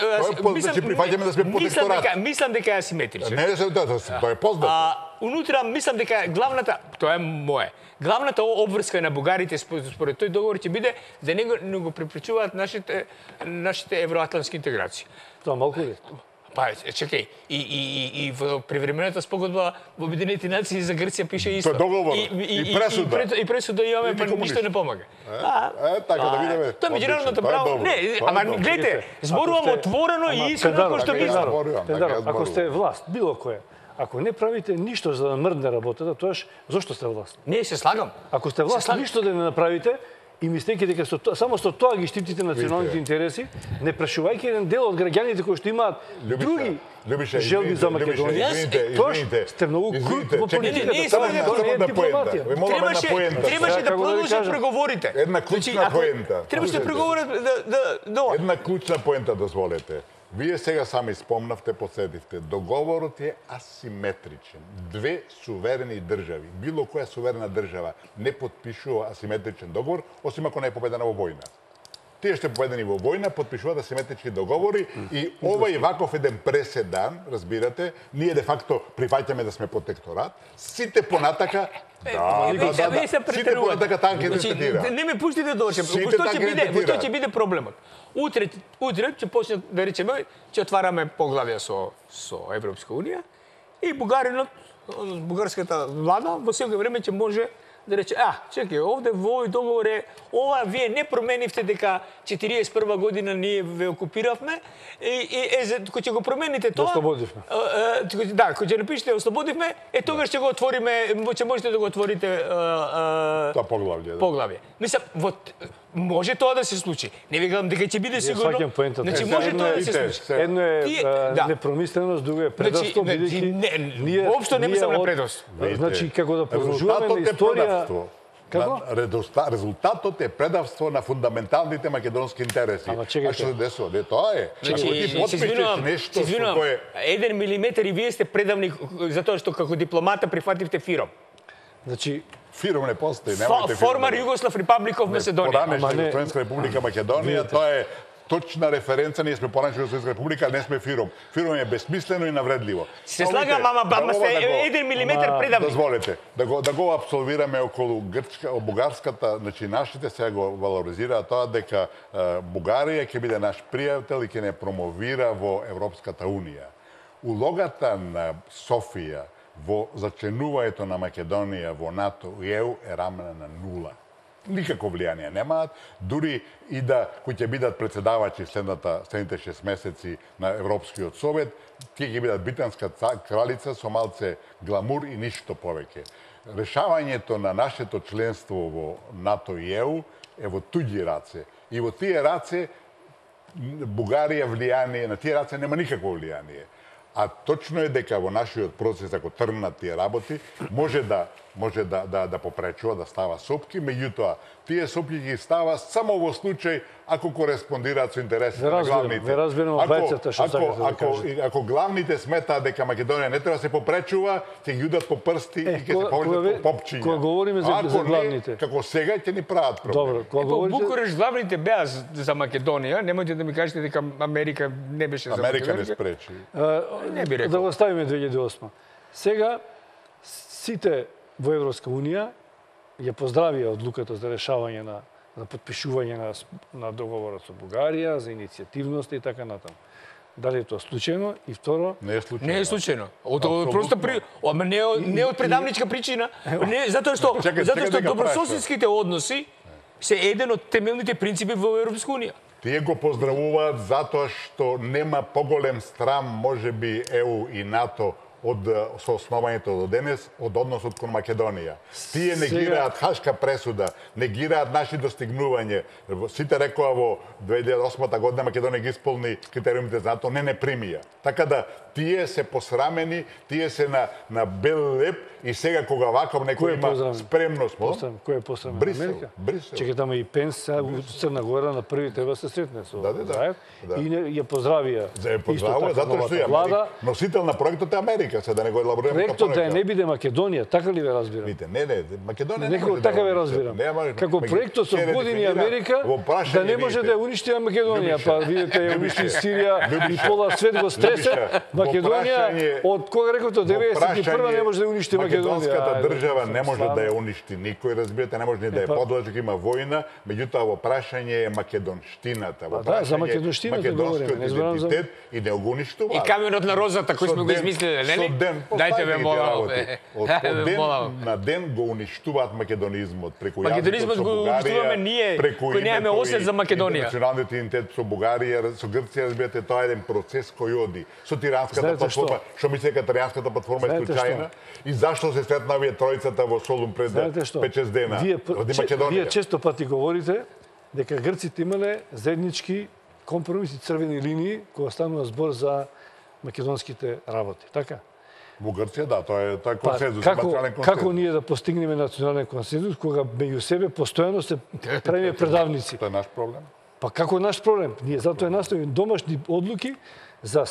Значи прифаќаме да сме протекторат. Мислам дека е асиметричен. Не, тоа е познато. Унутра мислам дека главната, тоа е мое. Главната обврска на бугарите според тој договор ќе биде да не го препречуваат нашите евроатлантски интеграции. Тоа малку ли? Па, чекај, и во привремената спогодба во Обединетите нации за Грција пише исто. Тоа договор и пресуда. И пресуда имаме, па ништо не помага. Така да видиме. Тоа меѓународното право. Не, ама гледайте, зборувам отворено и искрено кој што мислам. Ако сте власт, било која, ако не правите ништо за да мрдне работата, тоаш зошто сте власт? Не, се слагам. Ако сте власт, ништо да не направите, и мислејќи дека само со тоа ги штитите националните интереси, не прашувајќи еден дел од граѓаните кои што имаат други желби за Македонија. Извините, сте многу крут во политиката. не, Тоа не, е дипломатија. Требаше да продолжат преговорите. Една клучна поента. Требаше да преговорат Една клучна поента, дозволете. Вие сега сами спомнавте, подсетивте, договорот е асиметричен. Две суверени држави, било која суверена држава не подпишува асиметричен договор, осим ако не е победена во војна. Тие што победени во војна подпишуваат асиметрични договори и овај ваков еден преседан, разбирате, ние де факто прифаќаме да сме протекторат, сите понатака сите понатака така ќе дискутира. Не ме пуштите да дошем. Што ќе биде проблемот? Утре ќе почне, да речеме, ќе отвараме поглавја со Европска унија и бугарската влада во секој време ќе може да рече, чекај, овде во овој договор е, ова вие не променивте дека 41 година ние ве окупиравме и кој ќе го промените тоа... Ослободивме. Да, кој ќе напишете ослободивме, тогаш ќе го отвориме, ќе можете да го отворите Тоа поглавје. Мислам, може тоа да се случи. Не ви гледам дека ќе биде сигурно. Сваќам поентата. Значи може тоа да се случи. Едно е непромисленост, друго е предавство, бидејќи ние воопшто не мислам на предавство. Значи како да продолжуваме на историја. Како? Резултатот е предавство на фундаменталните македонски интереси. Ама а што се десува? Тоа е. Ти подпишеш нешто што кое 1 милиметар и вие сте предавник затоа што како дипломата прифативте ФИРОМ. Значи ФИРОМ не постои, немате Формар Југослав Репаблик of Macedonија. Поранешна Југословенска република Македонија, тоа е точна референца, ние сме поранешна Југословенска република, не сме ФИРОМ. ФИРОМ е безсмислено и навредливо. Се слагам, ама сте 1 милиметар предавник. Дозволете, да го абсолвираме околу бугарската, значи нашите сега го валоризираат тоа дека Бугарија ќе биде наш пријател и ќе не промовира во Европската унија. Улогата на Софија во зачленувањето на Македонија во НАТО и ЕУ е рамна на нула. Никако влијание немаат, дури и да кои ќе бидат председавачи следните 6 месеци на Европскиот совет, тие ќе бидат британска кралица со малце гламур и ништо повеќе. Решавањето на нашето членство во НАТО и ЕУ е во туѓи раце. И во тие раце Бугарија влијание, на тие раце нема никакво влијание. А точно е дека во нашиот процес, ако тргнат тие работи, може да попречува, да става сопки, меѓутоа, тие сопки ги става само во случај ако кореспондираат со интересите на главните. Ве разбирам обајцата што сакате да кажете. Ако главните сметаат дека Македонија не треба да се попречува, ќе ги удат по прсти и ќе се повеќе попчиња. Кога говориме за главните. Како сега ќе ни прават проблем. Добро, кога говорите Букуреш главните беа за Македонија, немојте да ми кажете дека Америка не беше за Македонија. Америка не спречи. Не би рекол. Да го ставиме 2008. Сега сите во Европска унија ја поздравија одлуката за решавање на подпишување на договорот со Бугарија, за иницијативност и така натаму. Дали е тоа случајно? И второ, не е случајно. Не е случајно. Просто ама не од предавничка причина, не затоа што добрососедските односи се еден од темелните принципи во Европска унија. Тие го поздравуваат затоа што нема поголем срам можеби ЕУ и НАТО со основањето до денес од односот кон Македонија. Тие негираат Хашка пресуда, негираат наши достигнување. Сите рекоа во 2008 година Македонија ги исполни критериумите за НАТО, не примија. Така да тие се посрамени, тие се на бел леп и сега кога ваков некој има спремност. Кој е посрамен? Америка? Брисел. Чекај, тама и Пенс у Црна Гора на први треба се сретне со Заев и ја поздравија. Ја поздравува затоа што ја носител на проектот е Америка, се да не го елаборираме. Проектот да не биде Македонија, така ли ве разбирам? Видите, не, Македонија не може така ве разбирам. Како проектот со години Америка да не може да ја уништи Македонија, па видите ја уништи Сирија и пола свет го стресе. Македонија од кога рекото 91 не може да уништи Македонија. Македонската држава не може да ја уништи никој, разбирате, не може ни да ја подлежи, има војна, меѓутоа во прашање е македонштината, во за македонштината македонскиот идентитет и не го уништуваат. И каменот на розата кој сме го измислиле, нели? Нели? ден, Дајте ме поставите ги молам. работи. Од ден на ден го уништуваат македонизмот преку Македонизмот јазикот со го Бугарија, уништуваме ние, преку кои немаме името осет и за Македонија. Националниот идентитет со Бугарија, со Грција, разбирате, тоа е еден процес кој оди. Со тиранската Знаете платформа, што ми дека тиранската платформа е Знаете случајна и зашто се сретна овие тројцата во Солун пред Знаете што? 5-6 дена? Оди Вие Македонија. често пати говорите дека грците имале заеднички компромиси, црвени линии, кога станува збор за македонските работи. Така? Во Грција, да, тоа е консензус, како национален консензус. како ние да постигнеме национален консензус кога меѓу себе постојано се правиме предавници? Тоа е наш проблем. Па како наш проблем? Ние затоа наставиме домашни одлуки за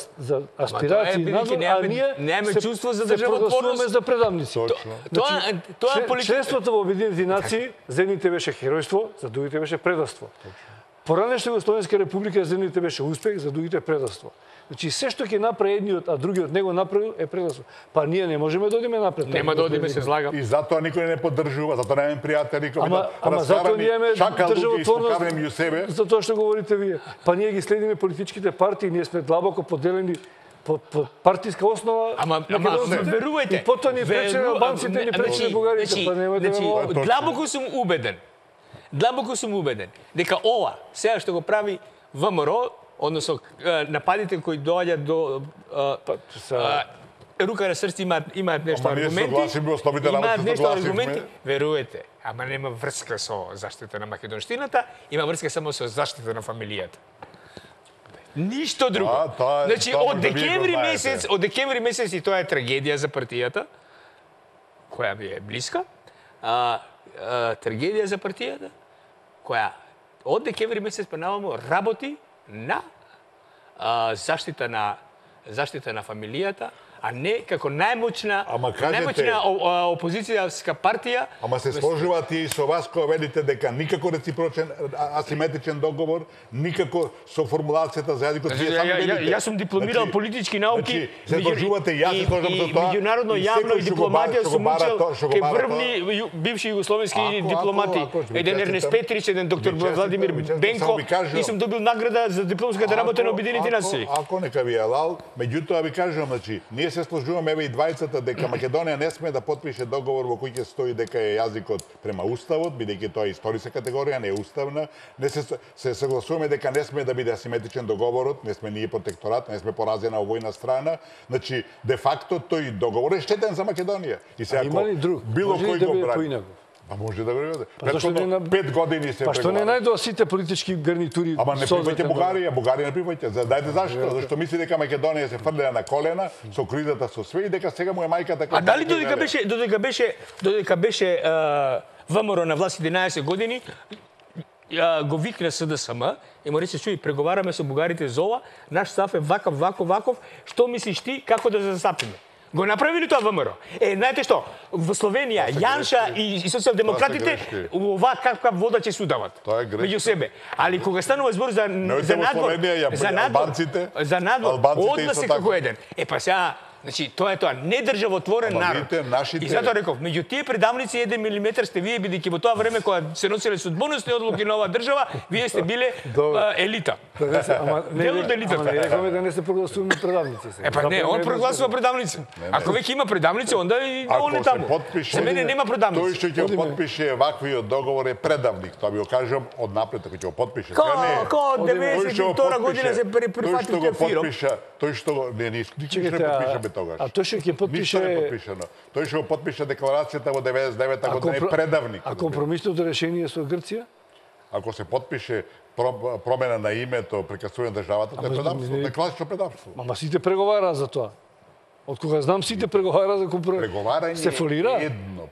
аспирации бидејќи надвор, а ние немаме чувство за се државотворност. прогласуваме за предавници. Точно. Тоа политика. Членството во Обединените нации за едните беше херојство, за другите беше предавство. Поранешна Југословенска република за едните беше успех, за другите предавство. Значи се што ќе направи едниот, а другиот него направил е предавство. Па ние не можеме да одиме напред. Нема да одиме, се злагам. И затоа никој не поддржува, затоа немаме пријатели кои Ама затоа ние имаме државотворност, меѓу себе. за тоа што говорите вие. Па ние ги следиме политичките партии, ние сме длабоко поделени по партиска основа. Ама верувајте. И потоа ни пречеле албанците, ни пречеле бугарите, па немате да го... Длабоко сум убеден дека ова, сега што го прави ВМРО, односно нападите кои доаѓаат до рука на срце имаат нешто аргументи. Имаат нешто аргументи, верувате. Ама нема врска со заштита на македонштината, има врска само со заштита на фамилијата. Ништо друго. Значи од декември месец и тоа е трагедија за партијата, која ми е блиска. Трагедија за партијата, која од декември месец па наваму работи на заштита на фамилијата, а не како најмоćна опозицијска партија. Ама се сложуваат и со вас кога велите дека никако реципрочен асиметричен договор, никако со формулацијата за јазикот. Јас сум дипломирал политички науки. Се сложувате и јас се сложам со тоа. Меѓународно јавно и дипломатија сум учел кај врвни бивши југословенски дипломати. Еден Ернест Петрич, еден доктор Владимир Бенко, и сум добил награда за дипломската работа на Обединените нации. Ако нека ви е лал, меѓутоа ви кажувам, значи, ние се сложуваме еве и двајцата дека Македонија не сме да потпише договор во кој ќе стои дека е јазикот према уставот, бидејќи тоа е историска категорија, не е уставна. Не се согласуваме дека не сме да биде асиметричен договорот, не сме ние протекторат, не сме поразена војна страна. Значи, де факто тој договор е штетен за Македонија. И сега било кој го прави. А може да биде. Претходно 5 години се Па што не најдоа сите политички гарнитури? Ама не прифаќате Бугарија не прифаќате. Дајте зашто? Зашто мисли дека Македонија се фрлила на колена со кризата со све и дека сега му е мајката. А дали додека беше ВМРО на власт 11 години, го викна СДСМ и му рече, чуј, преговараме со бугарите за ова, наш став е ваков, што мислиш ти, како да засапиме? Го направили тоа ВМРО. Знаете што, во Словенија, Јанша и социјалдемократите ова каква вода ќе судават меѓу себе. Али кога станува збор за надвор, одма се како еден. Па сега, значи, тоа е тоа, недржавотворен народ. И затоа реков, меѓу тие предавници 1 милиметар сте вие, бидејќи во тоа време кога се носиле судбоносни одлуки на оваа држава, вие сте биле елита. Дел од елитата. Ама не рекоме да не се прогласуваме предавници. Па не, он прогласува предавници. Ако веќе има предавници, онда и он е таму. За мене нема предавници. Тој што ќе го потпише ваквиот договор е предавник, тоа ви го кажам однапред, ако ќе го потпише. Ко 92 година се прифати фиром. Тој што не потпишаме тогаш. А тој што ќе потпише... Тој што потпише декларацијата во 99-та година е предавник. А компромисното решение со Грција? Ако се потпише промена на името, прекасување државата, тоа е предавство, тоа е класично предавство. Ама сите преговара за тоа. Од кога знам сите преговара за компромис. Преговарање едно.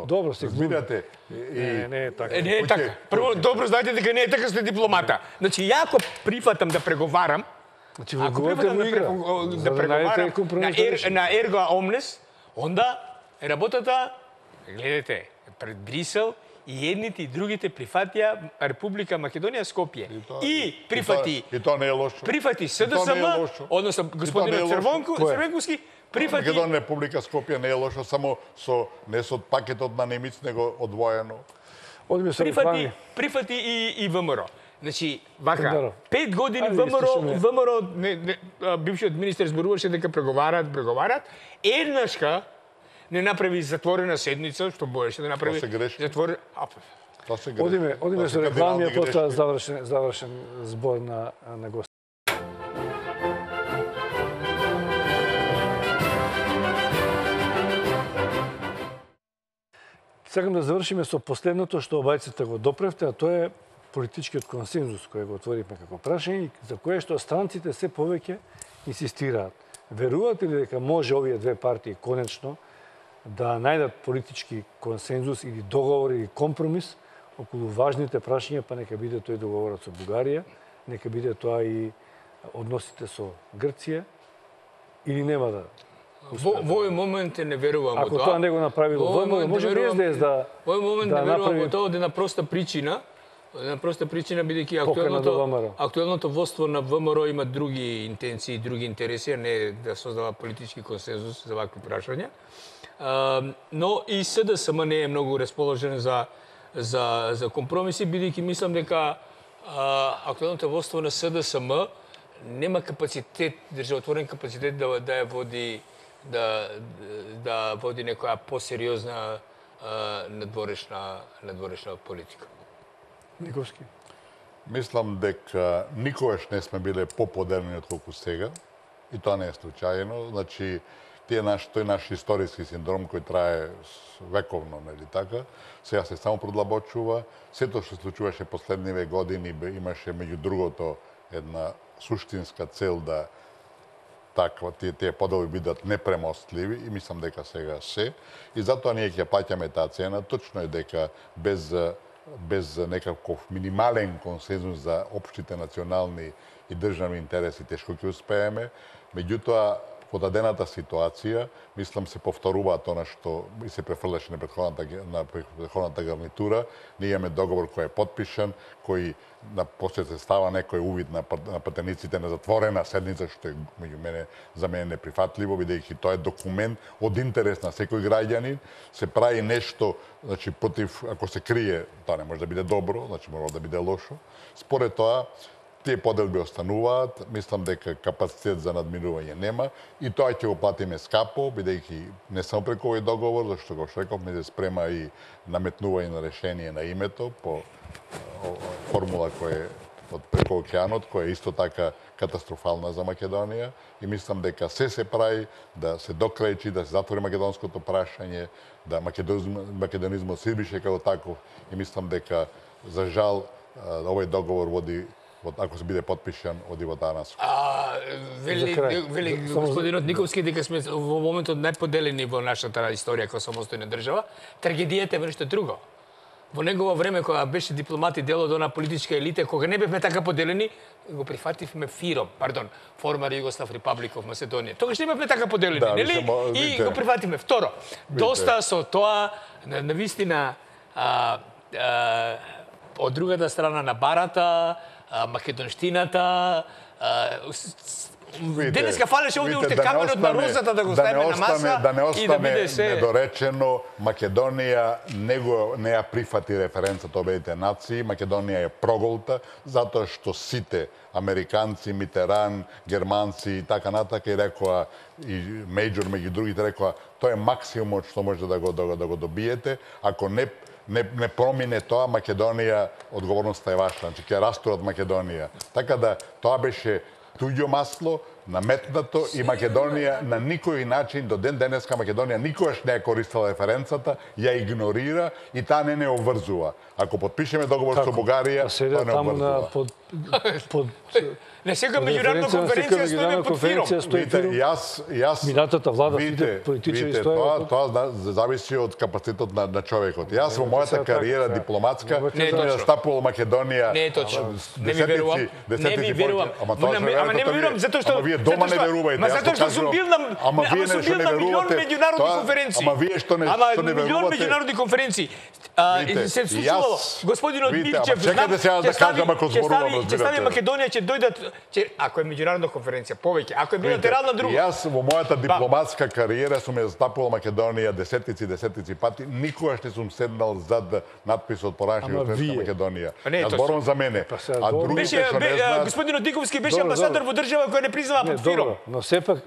Добро, се глуми. Разбирате? Не е така. Не е така. Прво, добро знаете дека не е така, сте дипломата. Значи, ја ако прифатам да преговарам, ако прифатам да преговарам на ерго омнес, онда работата, гледате, пред Брисел, и едните и другите прифатија Република Македонија Скопје. И прифати... И тоа не е лошо. Прифати СДСМ, односно господинот Црвенковски, прифати... Македонија Република Скопје не е лошо, само не со пакетот на Немиц, него одвоено. Прифати и ВМРО. Значи, вака, Тендаров. 5 години Ајде, истишаме. ВМРО, бившиот министер зборуваше дека преговарат, еднашка не направи затворена седница, што боеше да направи Тоа се греши. затворена. Тоа се греши. Одиме Тоа се со реклами, а кардинални потоа грешки. завршен збор на гост. Сакам да завршиме со последното што обајцата го допревте, а тоа е политичкиот консензус кој го отворивме како прашање, за кое што странците се повеќе инсистираат. Верувате ли дека може овие две партии конечно да најдат политички консензус или договор или компромис околу важните прашања, па нека биде тој договорот со Бугарија, нека биде тоа и односите со Грција, или нема да? Во овој момент не верувам во Ако тоа. тоа не го направило ВМРО, може би СДС да Во овој момент да не верувам направи во тоа од една проста причина. Една проста причина бидејќи Покана до ВМРО. актуелното водство на ВМРО има други интенции, други интереси, а не да создава политички консензус за вакви прашања. Но и СДСМ не е многу расположен за компромиси, бидејќи мислам дека актуелното водство на СДСМ нема капацитет, државотворен капацитет да ја води да води некоја посериозна надворешна политика. Никовски. Мислам дека никогаш не сме биле поподелени отколку сега, и тоа не е случајно. Значи, тој наш историски синдром кој трае вековно, нели така, сега се само продлабочува. Сето што се случуваше последниве години имаше меѓу другото една суштинска цел да тие подели бидат непремостливи и мислам дека сега се. И затоа ние ќе плаќаме таа цена. Точно е дека без некаков минимален консензус за општите национални и државни интереси тешко ќе успееме. Меѓутоа, во дадената ситуација, мислам се повторува тоа што и се префрлеше на претходната гарнитура. Ние имаме договор кој е подпишан, кој после се става некој увид на пратениците на затворена седница, што е за мене неприфатливо, бидејќи тоа е документ од интерес на секој граѓанин. Се прави нешто, значи против, ако се крие, тоа не може да биде добро, значи мора да биде лошо. Според тоа, тие поделби остануваат, мислам дека капацитет за надминување нема и тоа ќе го платиме скапо, бидејќи не само преку овој договор, зашто го реков, се спрема и наметнување на решение на името по формула која е од преку океанот, која е исто така катастрофална за Македонија и мислам дека се прави да се докрајчи, да се затвори македонското прашање, да македонизмот се избрише како таков и мислам дека за жал овој договор води, ако се биде подпишан, оди во таа насока. Вели господинот Никовски дека сме во моментот најподелени во нашата историја како самостојна држава. Трагедијата е нешто друго. Во негово време, кога беше дипломат и дел од она политичка елита, кога не бевме така поделени, го прифативме Former Yugoslav Republic of Macedonia. Тогаш не бевме така поделени, нели? И го прифативме. Второ, доста со тоа, навистина, од другата страна на барата, македонштината, денеска фалеше овде уште каменот на розата да го ставиме на маса и да биде се... недоречено, Македонија не ја прифати референцата обедите нации, Македонија е проголта, затоа што сите американци, Митеран, германци и така натака и рекоа, и Мејджор меѓу другите рекоа, тоа е максимумот што може да го добиете, ако не промине тоа, Македонија, одговорноста е ваша, значи ќе растурат Македонија. Така да, тоа беше туѓо масло, наметнато и Македонија на никој начин до ден денеска Македонија никогаш не е користела референцата, ја игнорира и таа не обврзува. Ако подпишеме договор со Бугарија, тоа не обврзува. На секоја меѓународна конференција стоиме под фиром. Јас минатата влада сите политичари стојат. Тоа зависи од капацитетот на човекот. Јас во мојата кариера дипломатска да стапувал Македонија. Не е точно. Не ми верувам. Не ми верувам. Ама не ми верувам затоа што вие дома не верувајте. Ама затоа што сум бил на милион меѓународни конференции. Ама вие што не верувате. Милион меѓународни конференции. Се слушало господинот Мирчев чекајте сега да кажам ако зборуваме ќе стане Македонија, ќе дојдат, ако е меѓународна конференција, повеќе. Ако е билатерална друга. Јас во мојата дипломатска кариера сум ја застапувал Македонија десетици пати, никогаш не сум седнал зад надписот поранешни Успешна Македонија. Јас зборувам за мене. А другите што не знаат... Господин Одиковски беше амбасадор во држава која не признава под фиром. Но сепак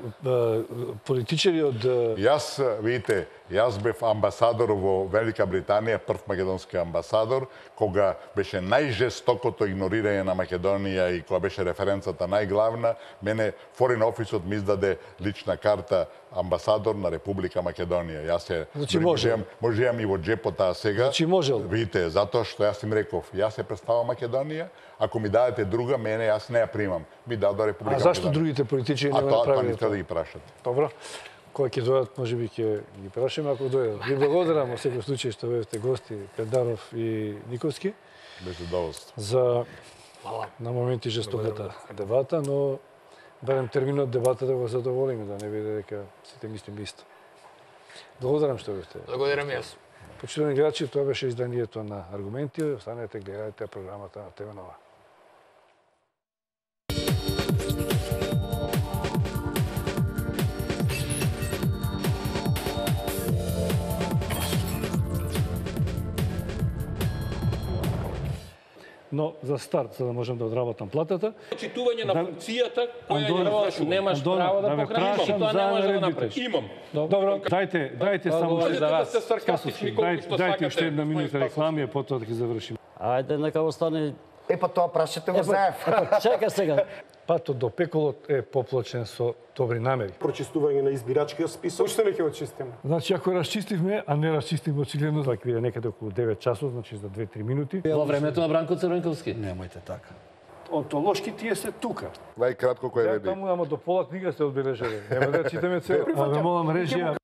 политичари од... Јас, видите, јас бев амбасадор во Велика Британија, прв македонски амбасадор, кога беше најжестокото игнорирање на Македонија и кога беше референцата најглавна, мене Foreign Office ми издаде лична карта амбасадор на Република Македонија. Јас се можеам и во джепот таа сега. Значи можел. Видите, затоа што јас им реков, јас се представам Македонија, ако ми дадете друга, мене јас не ја примам. Ми дадо Република Македонија. А зашто другите политичари не го направиле? А тоа не треба да ги прашате. Добро. Кога ќе дојдат, може би ќе ги прашаме ако дојдат. Ви благодарам во секој случај што бевте гости Педаров и Никовски. Беше задоволство. За на моменти жестоката дебата, но барем терминот дебата да го задоволиме, да не биде дека сите мислиме исто. Благодарам што бевте. Благодарам јас. Почитувани гледачи, тоа беше изданието на Аргументи. Останете гледате програмата на ТВ Нова. Но за старт, за да можам да одработам платата... Читување на функцијата која ја извршувам. Немаш право да покажеш и тоа не можеш да го направиш. Имам. Добро, Дайте само... Можете да сте саркастични колку што Дайте уште сакате. една минута реклами, а потоа да ги завршиме. Ајде, нека остане... Па тоа прашате го знаев. Чекай сега. Патот до пеколот е поплачен со добри намери. Прочистување на избирачкиот список. Уште не ќе го чистиме. Значи, ако расчистивме, а не расчистивме очигледно, така биде некаде околу 9 часот, значи за 2-3 минути. Во времето на Бранко Црвенковски. Немојте така. Онтолошки тие се тука. Најкратко кој Ја реди. таму, ама до пола книга се одбележале. Нема да читаме цел. А ве молам режија.